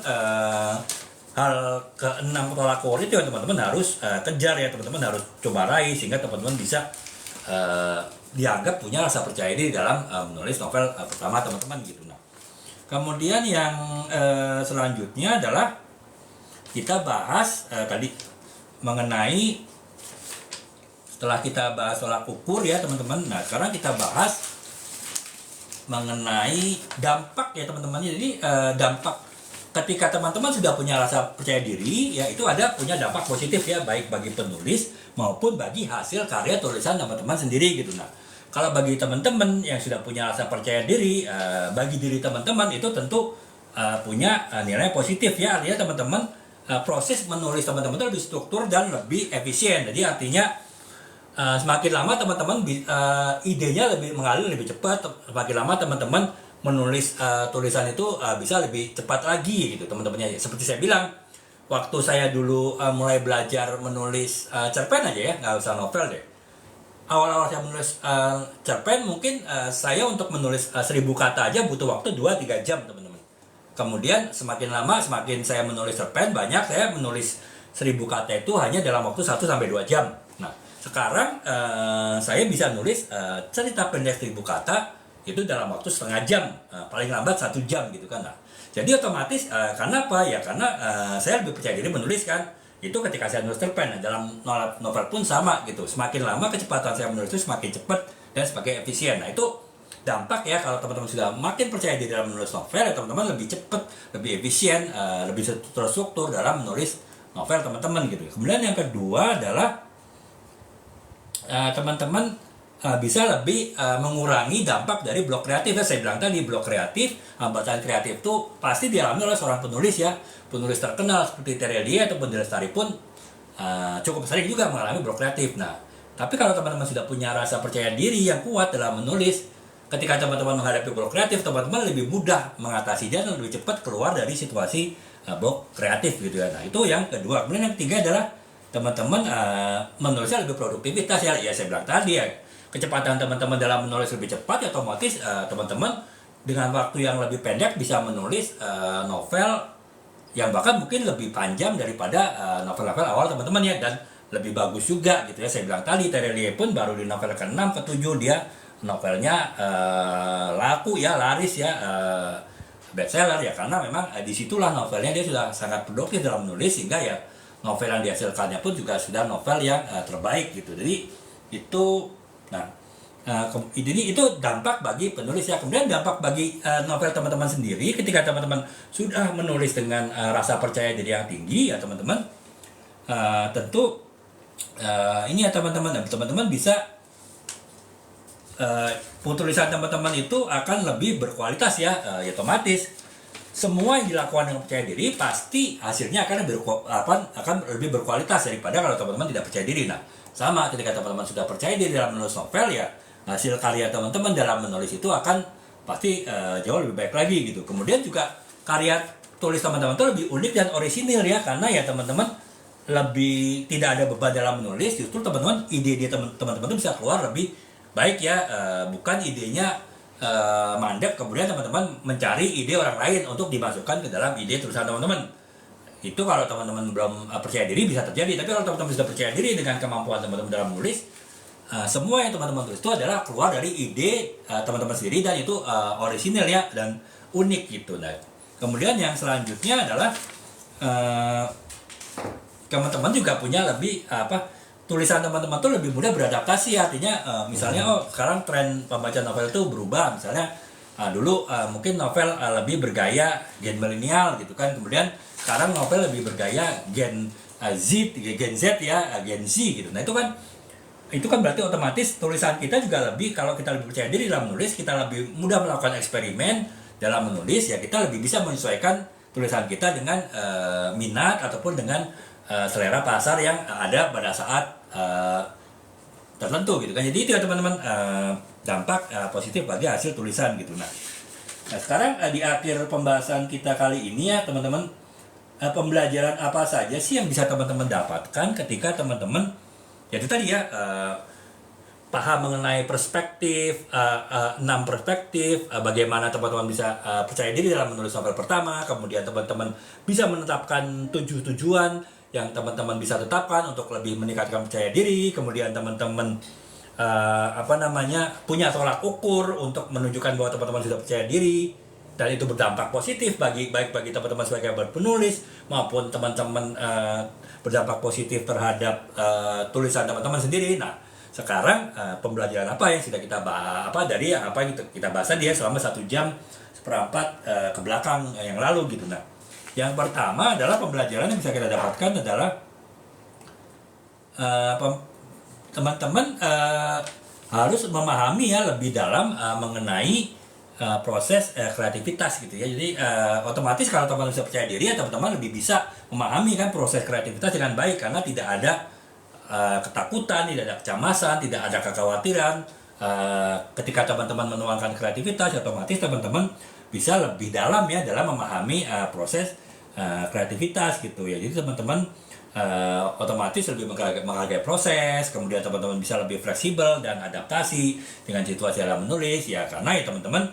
hal ke-6 tolak ukur itu yang teman-teman harus kejar ya, teman-teman harus coba raih sehingga teman-teman bisa dianggap punya rasa percaya diri dalam menulis novel pertama teman-teman gitu. Nah, kemudian yang selanjutnya adalah kita bahas tadi mengenai, setelah kita bahas tolak ukur ya teman-teman. Nah, sekarang kita bahas mengenai dampak ya teman-teman. Jadi dampak ketika teman-teman sudah punya rasa percaya diri ya, itu punya dampak positif ya, baik bagi penulis maupun bagi hasil karya tulisan teman-teman sendiri gitu. Nah, kalau bagi teman-teman yang sudah punya rasa percaya diri, bagi diri teman-teman itu tentu punya nilai positif ya. Artinya teman-teman proses menulis teman-teman itu lebih struktur dan lebih efisien. Jadi artinya semakin lama teman-teman idenya lebih mengalir lebih cepat. Semakin lama teman-teman menulis tulisan itu bisa lebih cepat lagi gitu teman-temannya. Seperti saya bilang, waktu saya dulu mulai belajar menulis cerpen aja ya, nggak usah novel deh. Awal-awal saya menulis cerpen mungkin saya untuk menulis 1000 kata aja butuh waktu 2-3 jam teman-teman. Kemudian semakin lama semakin saya menulis cerpen banyak, saya menulis 1000 kata itu hanya dalam waktu 1-2 jam. Nah, sekarang saya bisa nulis cerita pendek 1000 kata itu dalam waktu setengah jam, paling lambat 1 jam gitu kan. Nah, jadi otomatis karena apa ya? Karena saya lebih percaya diri menulis kan. Itu ketika saya nulis cerpen, dalam novel pun sama gitu. Semakin lama kecepatan saya menulis itu semakin cepat dan semakin efisien. Nah, itu dampak ya, kalau teman-teman sudah makin percaya diri dalam menulis novel ya, teman-teman lebih cepat, lebih efisien, lebih terstruktur dalam menulis novel teman-teman gitu. Kemudian yang kedua adalah teman-teman bisa lebih mengurangi dampak dari blok kreatif. Ya, saya bilang tadi blok kreatif, hambatan kreatif itu pasti dialami oleh seorang penulis ya. Penulis terkenal seperti Terelie ataupun Lestari pun cukup sering juga mengalami blok kreatif. Nah, tapi kalau teman-teman sudah punya rasa percaya diri yang kuat dalam menulis, ketika teman-teman menghadapi blok kreatif, teman-teman lebih mudah mengatasinya dan lebih cepat keluar dari situasi blok kreatif gitu ya. Nah, itu yang kedua. Kemudian yang ketiga adalah teman-teman menulisnya lebih produktivitas ya. Ya saya bilang tadi ya, kecepatan teman-teman dalam menulis lebih cepat ya, otomatis teman-teman dengan waktu yang lebih pendek bisa menulis novel yang bahkan mungkin lebih panjang daripada novel-novel awal teman-teman ya, dan lebih bagus juga gitu ya. Saya bilang tadi Terelie pun baru di novel ke-6 ke-7 dia novelnya laku ya, laris ya, bestseller ya, karena memang disitulah novelnya dia sudah sangat produktif dalam menulis, sehingga ya novel yang dihasilkannya pun juga sudah novel yang terbaik gitu. Jadi itu jadi itu dampak bagi penulis ya. Kemudian dampak bagi novel teman-teman sendiri, ketika teman-teman sudah menulis dengan rasa percaya diri yang tinggi ya teman-teman, tentu ini ya teman-teman bisa tulisan teman-teman itu akan lebih berkualitas ya. Ya otomatis semua yang dilakukan dengan percaya diri pasti hasilnya akan lebih berkualitas daripada kalau teman-teman tidak percaya diri. Nah, sama ketika teman-teman sudah percaya diri dalam menulis novel ya, hasil karya teman-teman dalam menulis itu akan pasti jauh lebih baik lagi gitu. Kemudian juga karya tulis teman-teman itu lebih unik dan orisinil ya, karena ya teman-teman lebih tidak ada beban dalam menulis, justru teman-teman ide-ide teman-teman itu bisa keluar lebih baik ya, bukan idenya mandek kemudian teman-teman mencari ide orang lain untuk dimasukkan ke dalam ide tulisan teman-teman. Itu kalau teman-teman belum percaya diri bisa terjadi, tapi kalau teman-teman sudah percaya diri dengan kemampuan teman-teman dalam menulis, semua yang teman-teman tulis itu adalah keluar dari ide teman-teman sendiri, dan itu orisinal ya dan unik gitu. Nah, kemudian yang selanjutnya adalah teman-teman juga punya lebih tulisan teman-teman tuh lebih mudah beradaptasi, artinya misalnya sekarang tren pembaca novel itu berubah, misalnya dulu mungkin novel lebih bergaya gen milenial gitu kan, kemudian sekarang novel lebih bergaya gen Gen Z ya, Gen Z gitu. Nah itu kan berarti otomatis tulisan kita juga lebih, kalau kita lebih percaya diri dalam menulis, kita lebih mudah melakukan eksperimen dalam menulis ya, kita lebih bisa menyesuaikan tulisan kita dengan minat ataupun dengan selera pasar yang ada pada saat tertentu gitu kan. Jadi itu ya teman-teman, dampak positif bagi hasil tulisan gitu. Nah sekarang di akhir pembahasan kita kali ini ya teman-teman, pembelajaran apa saja sih yang bisa teman-teman dapatkan ketika teman-teman ya itu tadi ya, paham mengenai perspektif, 6 perspektif, bagaimana teman-teman bisa percaya diri dalam menulis novel pertama, kemudian teman-teman bisa menetapkan 7 tujuan yang teman-teman bisa tetapkan untuk lebih meningkatkan percaya diri, kemudian teman-teman punya tolak ukur untuk menunjukkan bahwa teman-teman sudah percaya diri, dan itu berdampak positif baik bagi teman-teman sebagai penulis maupun teman-teman berdampak positif terhadap tulisan teman-teman sendiri. Nah, sekarang pembelajaran apa yang sudah kita bahas, dari apa yang kita bahas tadi ya selama 1 jam seperempat ke belakang yang lalu gitu. Nah, yang pertama adalah pembelajaran yang bisa kita dapatkan adalah teman-teman harus memahami ya lebih dalam mengenai proses kreativitas gitu ya. Jadi otomatis kalau teman-teman bisa percaya diri ya, teman-teman lebih bisa memahami kan proses kreativitas dengan baik, karena tidak ada ketakutan, tidak ada kecemasan, tidak ada kekhawatiran. Ketika teman-teman menuangkan kreativitas, otomatis teman-teman bisa lebih dalam ya dalam memahami proses kreativitas gitu ya. Jadi teman-teman otomatis lebih menghargai proses, kemudian teman-teman bisa lebih fleksibel dan adaptasi dengan situasi dalam menulis ya, karena ya teman-teman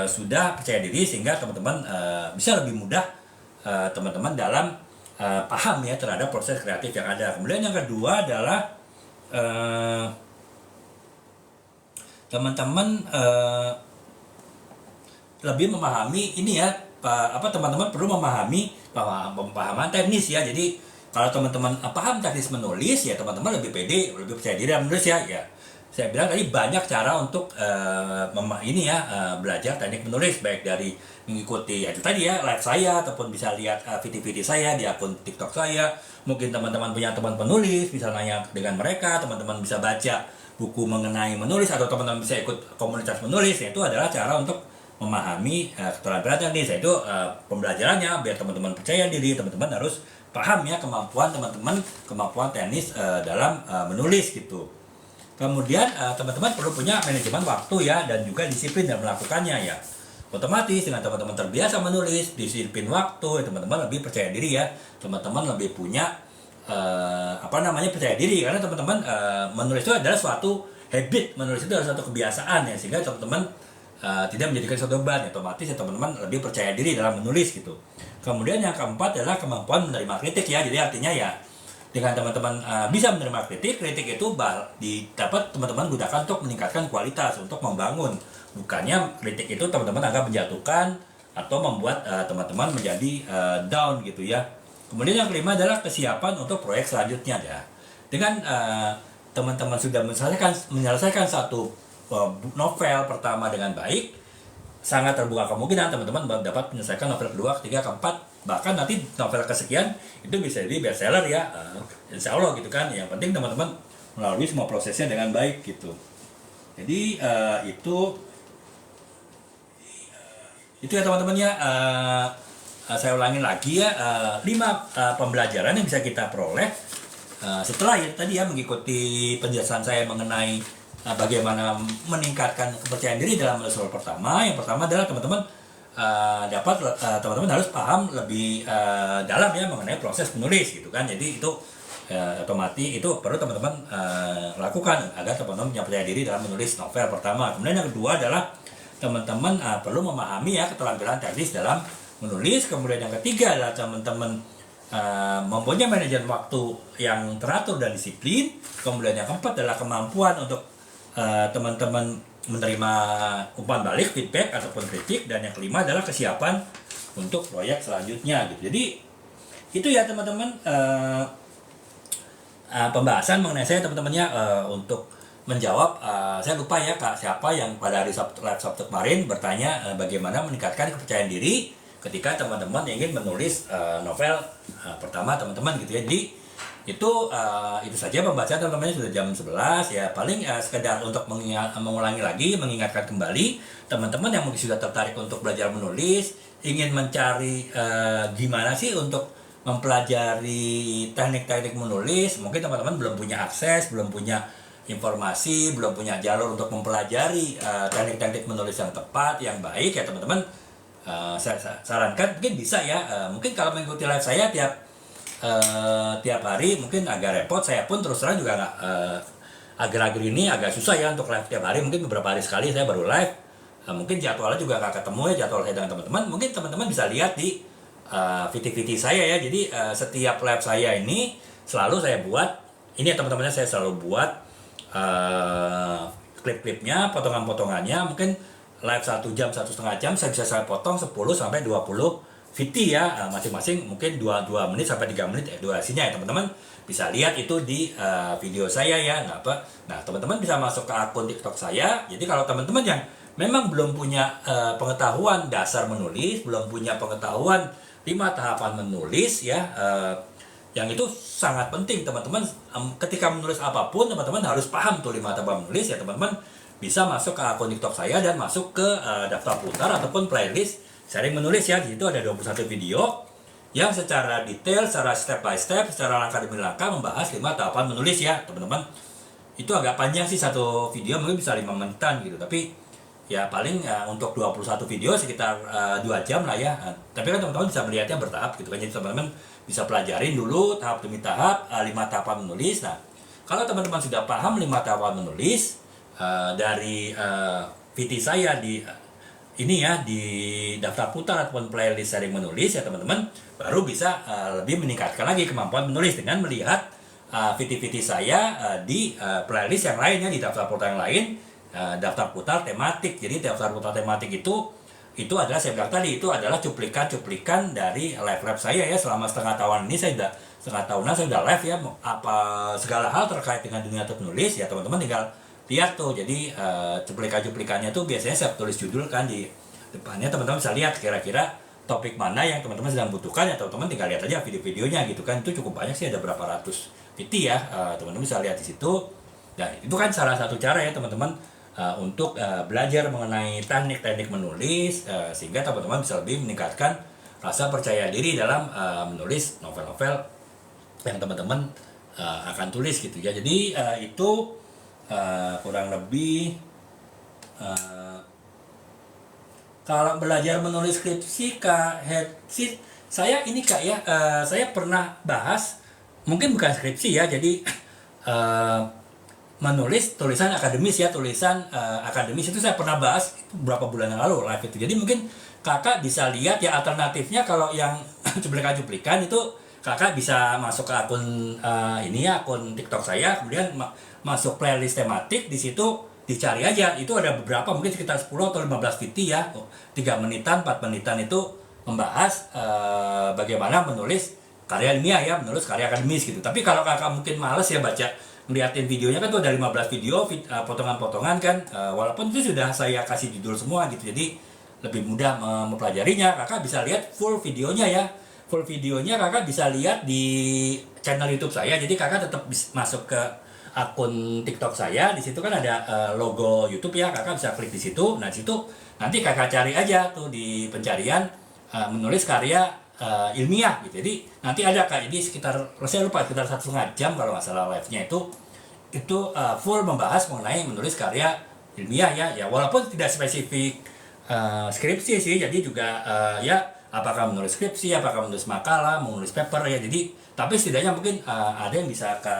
sudah percaya diri, sehingga teman-teman bisa lebih mudah teman-teman dalam paham ya terhadap proses kreatif yang ada. Kemudian yang kedua adalah teman-teman lebih memahami ini ya, teman-teman perlu memahami pemahaman teknis ya. Jadi kalau teman-teman paham teknis menulis ya, teman-teman lebih pede, lebih percaya diri dalam menulis ya. saya bilang tadi banyak cara untuk belajar teknik menulis, baik dari mengikuti itu tadi ya live saya, ataupun bisa lihat video-video saya di akun TikTok saya. Mungkin teman-teman punya teman penulis, bisa nanya dengan mereka, teman-teman bisa baca buku mengenai menulis, atau teman-teman bisa ikut komunitas menulis. Itu adalah cara untuk memahami keterampilan teknis, yaitu pembelajarannya biar teman-teman percaya diri. Teman-teman harus paham ya kemampuan teman-teman, kemampuan teknis dalam menulis gitu. Kemudian teman-teman perlu punya manajemen waktu ya, dan juga disiplin dalam melakukannya ya. Otomatis dengan teman-teman terbiasa menulis, disiplin waktu, teman-teman lebih percaya diri ya. Teman-teman lebih punya percaya diri, karena teman-teman menulis itu adalah suatu habit, menulis itu adalah suatu kebiasaan ya, sehingga teman-teman tidak menjadikan suatu beban. Otomatis ya teman-teman lebih percaya diri dalam menulis gitu. Kemudian yang keempat adalah kemampuan menerima kritik ya. Jadi artinya ya, dengan teman-teman bisa menerima kritik itu dapat teman-teman gunakan untuk meningkatkan kualitas, untuk membangun. Bukannya kritik itu teman-teman anggap menjatuhkan atau membuat teman-teman menjadi down gitu ya. Kemudian yang kelima adalah kesiapan untuk proyek selanjutnya ya. Dengan teman-teman sudah menyelesaikan satu novel pertama dengan baik, sangat terbuka kemungkinan teman-teman dapat menyelesaikan novel kedua, ketiga, keempat, bahkan nanti novel kesekian itu bisa jadi bestseller ya, insya Allah gitu kan. Yang penting teman-teman melalui semua prosesnya dengan baik gitu. Jadi itu ya teman-teman ya. Saya ulangi lagi ya, 5 pembelajaran yang bisa kita peroleh setelah ya tadi ya mengikuti penjelasan saya mengenai bagaimana meningkatkan kepercayaan diri dalam menulis novel pertama. Yang pertama adalah teman-teman teman-teman harus paham lebih dalam ya mengenai proses menulis gitu kan. Jadi itu otomatis itu perlu teman-teman lakukan agar teman-teman punya percaya diri dalam menulis novel pertama. Kemudian yang kedua adalah teman-teman perlu memahami ya keterampilan teknis dalam menulis. Kemudian yang ketiga adalah teman-teman mempunyai manajemen waktu yang teratur dan disiplin. Kemudian yang keempat adalah kemampuan untuk teman-teman menerima umpan balik, feedback ataupun kritik. Dan yang kelima adalah kesiapan untuk proyek selanjutnya gitu. Jadi itu ya teman-teman pembahasan mengenai saya teman-temannya untuk menjawab. Saya lupa ya Kak siapa yang pada hari live Sabtu kemarin bertanya bagaimana meningkatkan kepercayaan diri ketika teman-teman ingin menulis novel pertama teman-teman gitu ya. Jadi itu saja pembahasan teman-teman, sudah jam 11 ya. Paling sekedar untuk mengulangi lagi, mengingatkan kembali teman-teman yang mungkin sudah tertarik untuk belajar menulis, ingin mencari gimana sih untuk mempelajari teknik-teknik menulis. Mungkin teman-teman belum punya akses, belum punya informasi, belum punya jalur untuk mempelajari teknik-teknik menulis yang tepat, yang baik ya teman-teman. Saya sarankan mungkin bisa ya, mungkin kalau mengikuti live saya tiap hari mungkin agak repot. Saya pun terus terang juga nggak akhir-akhir ini agak susah ya untuk live tiap hari. Mungkin beberapa hari sekali saya baru live. Mungkin jadwalnya juga nggak ketemu ya, jadwal saya dengan teman-teman. Mungkin teman-teman bisa lihat di VT-VT saya ya. Jadi setiap live saya ini selalu saya buat ini ya teman-temannya, saya selalu buat klip-klipnya, potongan-potongannya. Mungkin live 1 jam, 1,5 jam saya bisa potong 10 sampai 20 VT ya, masing-masing mungkin 2 menit sampai 3 menit durasinya ya teman-teman. Bisa lihat itu di video saya ya, nggak apa. Nah teman-teman bisa masuk ke akun TikTok saya. Jadi kalau teman-teman yang memang belum punya pengetahuan dasar menulis, belum punya pengetahuan 5 tahapan menulis ya, yang itu sangat penting teman-teman. Ketika menulis apapun teman-teman harus paham tuh 5 tahapan menulis ya teman-teman. Bisa masuk ke akun TikTok saya dan masuk ke daftar putar ataupun playlist sharing menulis ya. Di situ ada 21 video yang secara detail, secara step by step, secara langkah demi langkah membahas 5 tahapan menulis ya teman-teman. Itu agak panjang sih satu video, mungkin bisa 5 menitan gitu. Tapi ya paling untuk 21 video sekitar 2 jam lah ya. Tapi kan teman-teman bisa melihatnya bertahap gitu kan. Jadi teman-teman bisa pelajarin dulu tahap demi tahap 5 tahapan menulis. Nah kalau teman-teman sudah paham 5 tahapan menulis dari VT saya di ini ya, di daftar putar ataupun playlist sharing menulis ya teman-teman, baru bisa lebih meningkatkan lagi kemampuan menulis dengan melihat VT-VT saya di playlist yang lainnya, di daftar putar yang lain, daftar putar tematik. Jadi daftar putar tematik itu adalah, saya bilang tadi, itu adalah cuplikan-cuplikan dari live saya ya. Selama setengah tahun ini setengah tahunan saya sudah live ya, apa segala hal terkait dengan dunia penulis ya teman-teman tinggal lihat tuh. Jadi cuplikan-cuplikannya tuh biasanya saya tulis judul kan di depannya, teman-teman bisa lihat kira-kira topik mana yang teman-teman sedang butuhkan, ya teman-teman tinggal lihat aja video-videonya gitu kan. Itu cukup banyak sih, ada berapa ratus video ya, teman-teman bisa lihat di situ. Nah itu kan salah satu cara ya teman-teman untuk belajar mengenai teknik-teknik menulis, sehingga teman-teman bisa lebih meningkatkan rasa percaya diri dalam menulis novel-novel yang teman-teman akan tulis gitu ya. Jadi itu kurang lebih kalau belajar menulis skripsi Kak Hetsi, saya ini Kak ya, saya pernah bahas, mungkin bukan skripsi ya, jadi menulis tulisan akademis ya, tulisan akademis itu saya pernah bahas itu beberapa bulan yang lalu live itu. Jadi mungkin kakak bisa lihat ya alternatifnya. Kalau yang cuplikan-cuplikan itu kakak bisa masuk ke akun ini ya, akun TikTok saya, kemudian masuk playlist tematik, di situ dicari aja, itu ada beberapa mungkin sekitar 10 atau 15 video ya, 3 menitan 4 menitan itu membahas bagaimana menulis karya ilmiah ya, menulis karya akademis gitu. Tapi kalau kakak mungkin males ya baca, ngeliatin videonya kan tuh ada 15 video potongan-potongan kan, walaupun itu sudah saya kasih judul semua gitu, jadi lebih mudah mempelajarinya. Kakak bisa lihat full videonya ya, full videonya kakak bisa lihat di channel YouTube saya. Jadi kakak tetap masuk ke akun TikTok saya, di situ kan ada logo YouTube ya, kakak bisa klik di situ. Nah di situ nanti kakak cari aja tuh di pencarian menulis karya ilmiah gitu. Jadi nanti ada kayak ini sekitar, saya lupa, sekitar 1,5 jam kalau nggak salah live-nya itu full membahas mengenai menulis karya ilmiah ya, walaupun tidak spesifik skripsi sih, jadi juga ya apakah menulis skripsi, apakah menulis makalah, menulis paper ya. Jadi tapi setidaknya mungkin ada yang bisa ke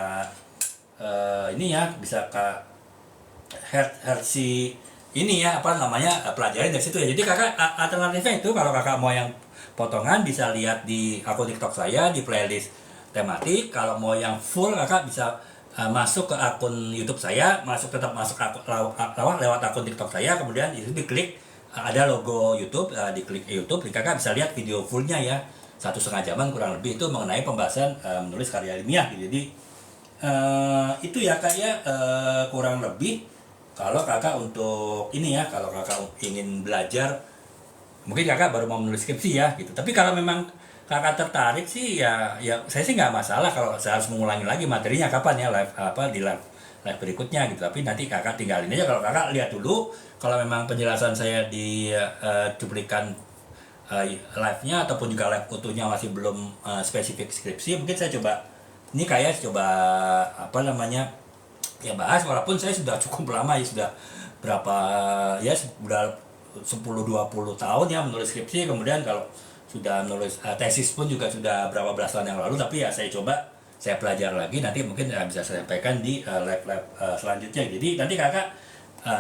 ini ya, bisa ke hersi ini ya, apa namanya, pelajarin dari situ ya. Jadi kakak alternatifnya itu, kalau kakak mau yang potongan bisa lihat di akun TikTok saya di playlist tematik. Kalau mau yang full kakak bisa masuk ke akun YouTube saya, tetap masuk lewat akun TikTok saya, kemudian itu diklik ada logo YouTube, diklik YouTube, kakak bisa lihat video fullnya ya, 1,5 jaman kurang lebih, itu mengenai pembahasan menulis karya ilmiah gitu. Jadi itu ya kak ya, kurang lebih kalau kakak untuk ini ya, kalau kakak ingin belajar, mungkin kakak baru mau menulis skripsi ya gitu. Tapi kalau memang kakak tertarik sih ya saya sih nggak masalah kalau saya harus mengulangi lagi materinya kapan ya, di live berikutnya gitu. Tapi nanti kakak tinggalin aja, kalau kakak lihat dulu. Kalau memang penjelasan saya di cuplikan live-nya ataupun juga live utuhnya masih belum spesifik skripsi, mungkin saya coba ini kayak coba apa namanya ya bahas, walaupun saya sudah cukup lama ya, sudah berapa ya, sudah 10-20 tahun ya menulis skripsi. Kemudian kalau sudah menulis tesis pun juga sudah berapa belas tahun yang lalu. Tapi ya saya coba, saya pelajari lagi, nanti mungkin bisa saya sampaikan di live-live selanjutnya. Jadi nanti kakak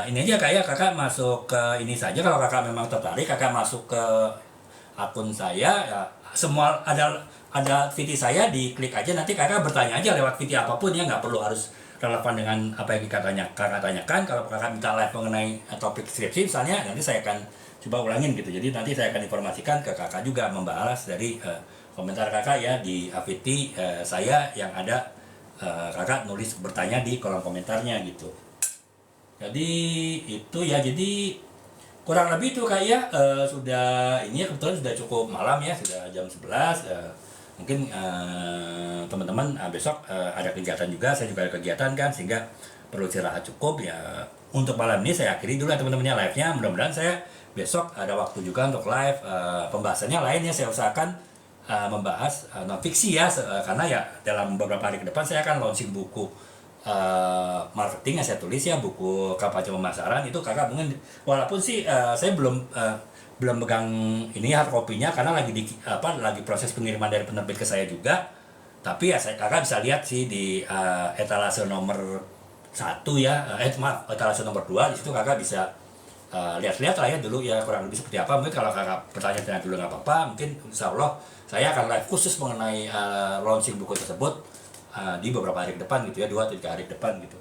ini aja kayak kakak masuk ke ini saja, kalau kakak memang tertarik kakak masuk ke akun saya ya, semua ada video saya, diklik aja, nanti kakak bertanya aja lewat video apapun ya, nggak perlu harus relevan dengan apa yang kakak tanyakan. Kalau kakak minta live mengenai topik skripsi misalnya, nanti saya akan coba ulangin gitu. Jadi nanti saya akan informasikan ke kakak juga, membahas dari komentar kakak ya di AVT saya yang ada, kakak nulis bertanya di kolom komentarnya gitu. Jadi itu ya, jadi kurang lebih itu kak ya, sudah ini ya, kebetulan sudah cukup malam ya, sudah jam 11. Mungkin teman-teman besok ada kegiatan juga, saya juga ada kegiatan kan, sehingga perlu istirahat cukup ya. Untuk malam ini saya akhiri dulu ya teman-temannya live-nya. Mudah-mudahan saya besok ada waktu juga untuk live, pembahasannya lain ya, saya usahakan membahas non fiksi ya, karena ya dalam beberapa hari ke depan saya akan launching buku marketing yang saya tulis ya, buku kampanye pemasaran. Itu kakak mungkin, walaupun sih saya belum pegang ini hard copy-nya karena lagi lagi proses pengiriman dari penerbit ke saya juga. Tapi ya kakak bisa lihat sih di etalase nomor 1 ya, etalase nomor 2, di situ kakak bisa lihat-lihat lah ya dulu ya, kurang lebih seperti apa. Mungkin kalau kakak bertanya dulu nggak apa-apa, mungkin insya Allah saya akan live khusus mengenai launching buku tersebut di beberapa hari ke depan gitu ya, 2-3 hari ke depan gitu.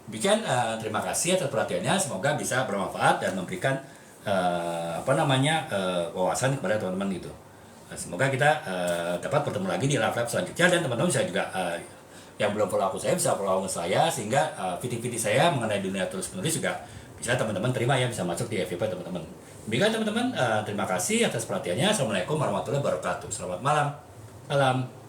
Demikian, terima kasih atas perhatiannya, semoga bisa bermanfaat dan memberikan wawasan kepada teman-teman gitu. Semoga kita dapat bertemu lagi di live selanjutnya, dan teman-teman bisa juga yang belum follow akun saya bisa follow akun saya, sehingga video-video saya mengenai dunia tulis menulis juga bisa teman-teman terima ya, bisa masuk di FYP teman-teman. Demikian teman-teman, terima kasih atas perhatiannya. Assalamualaikum warahmatullahi wabarakatuh. Selamat malam. Salam.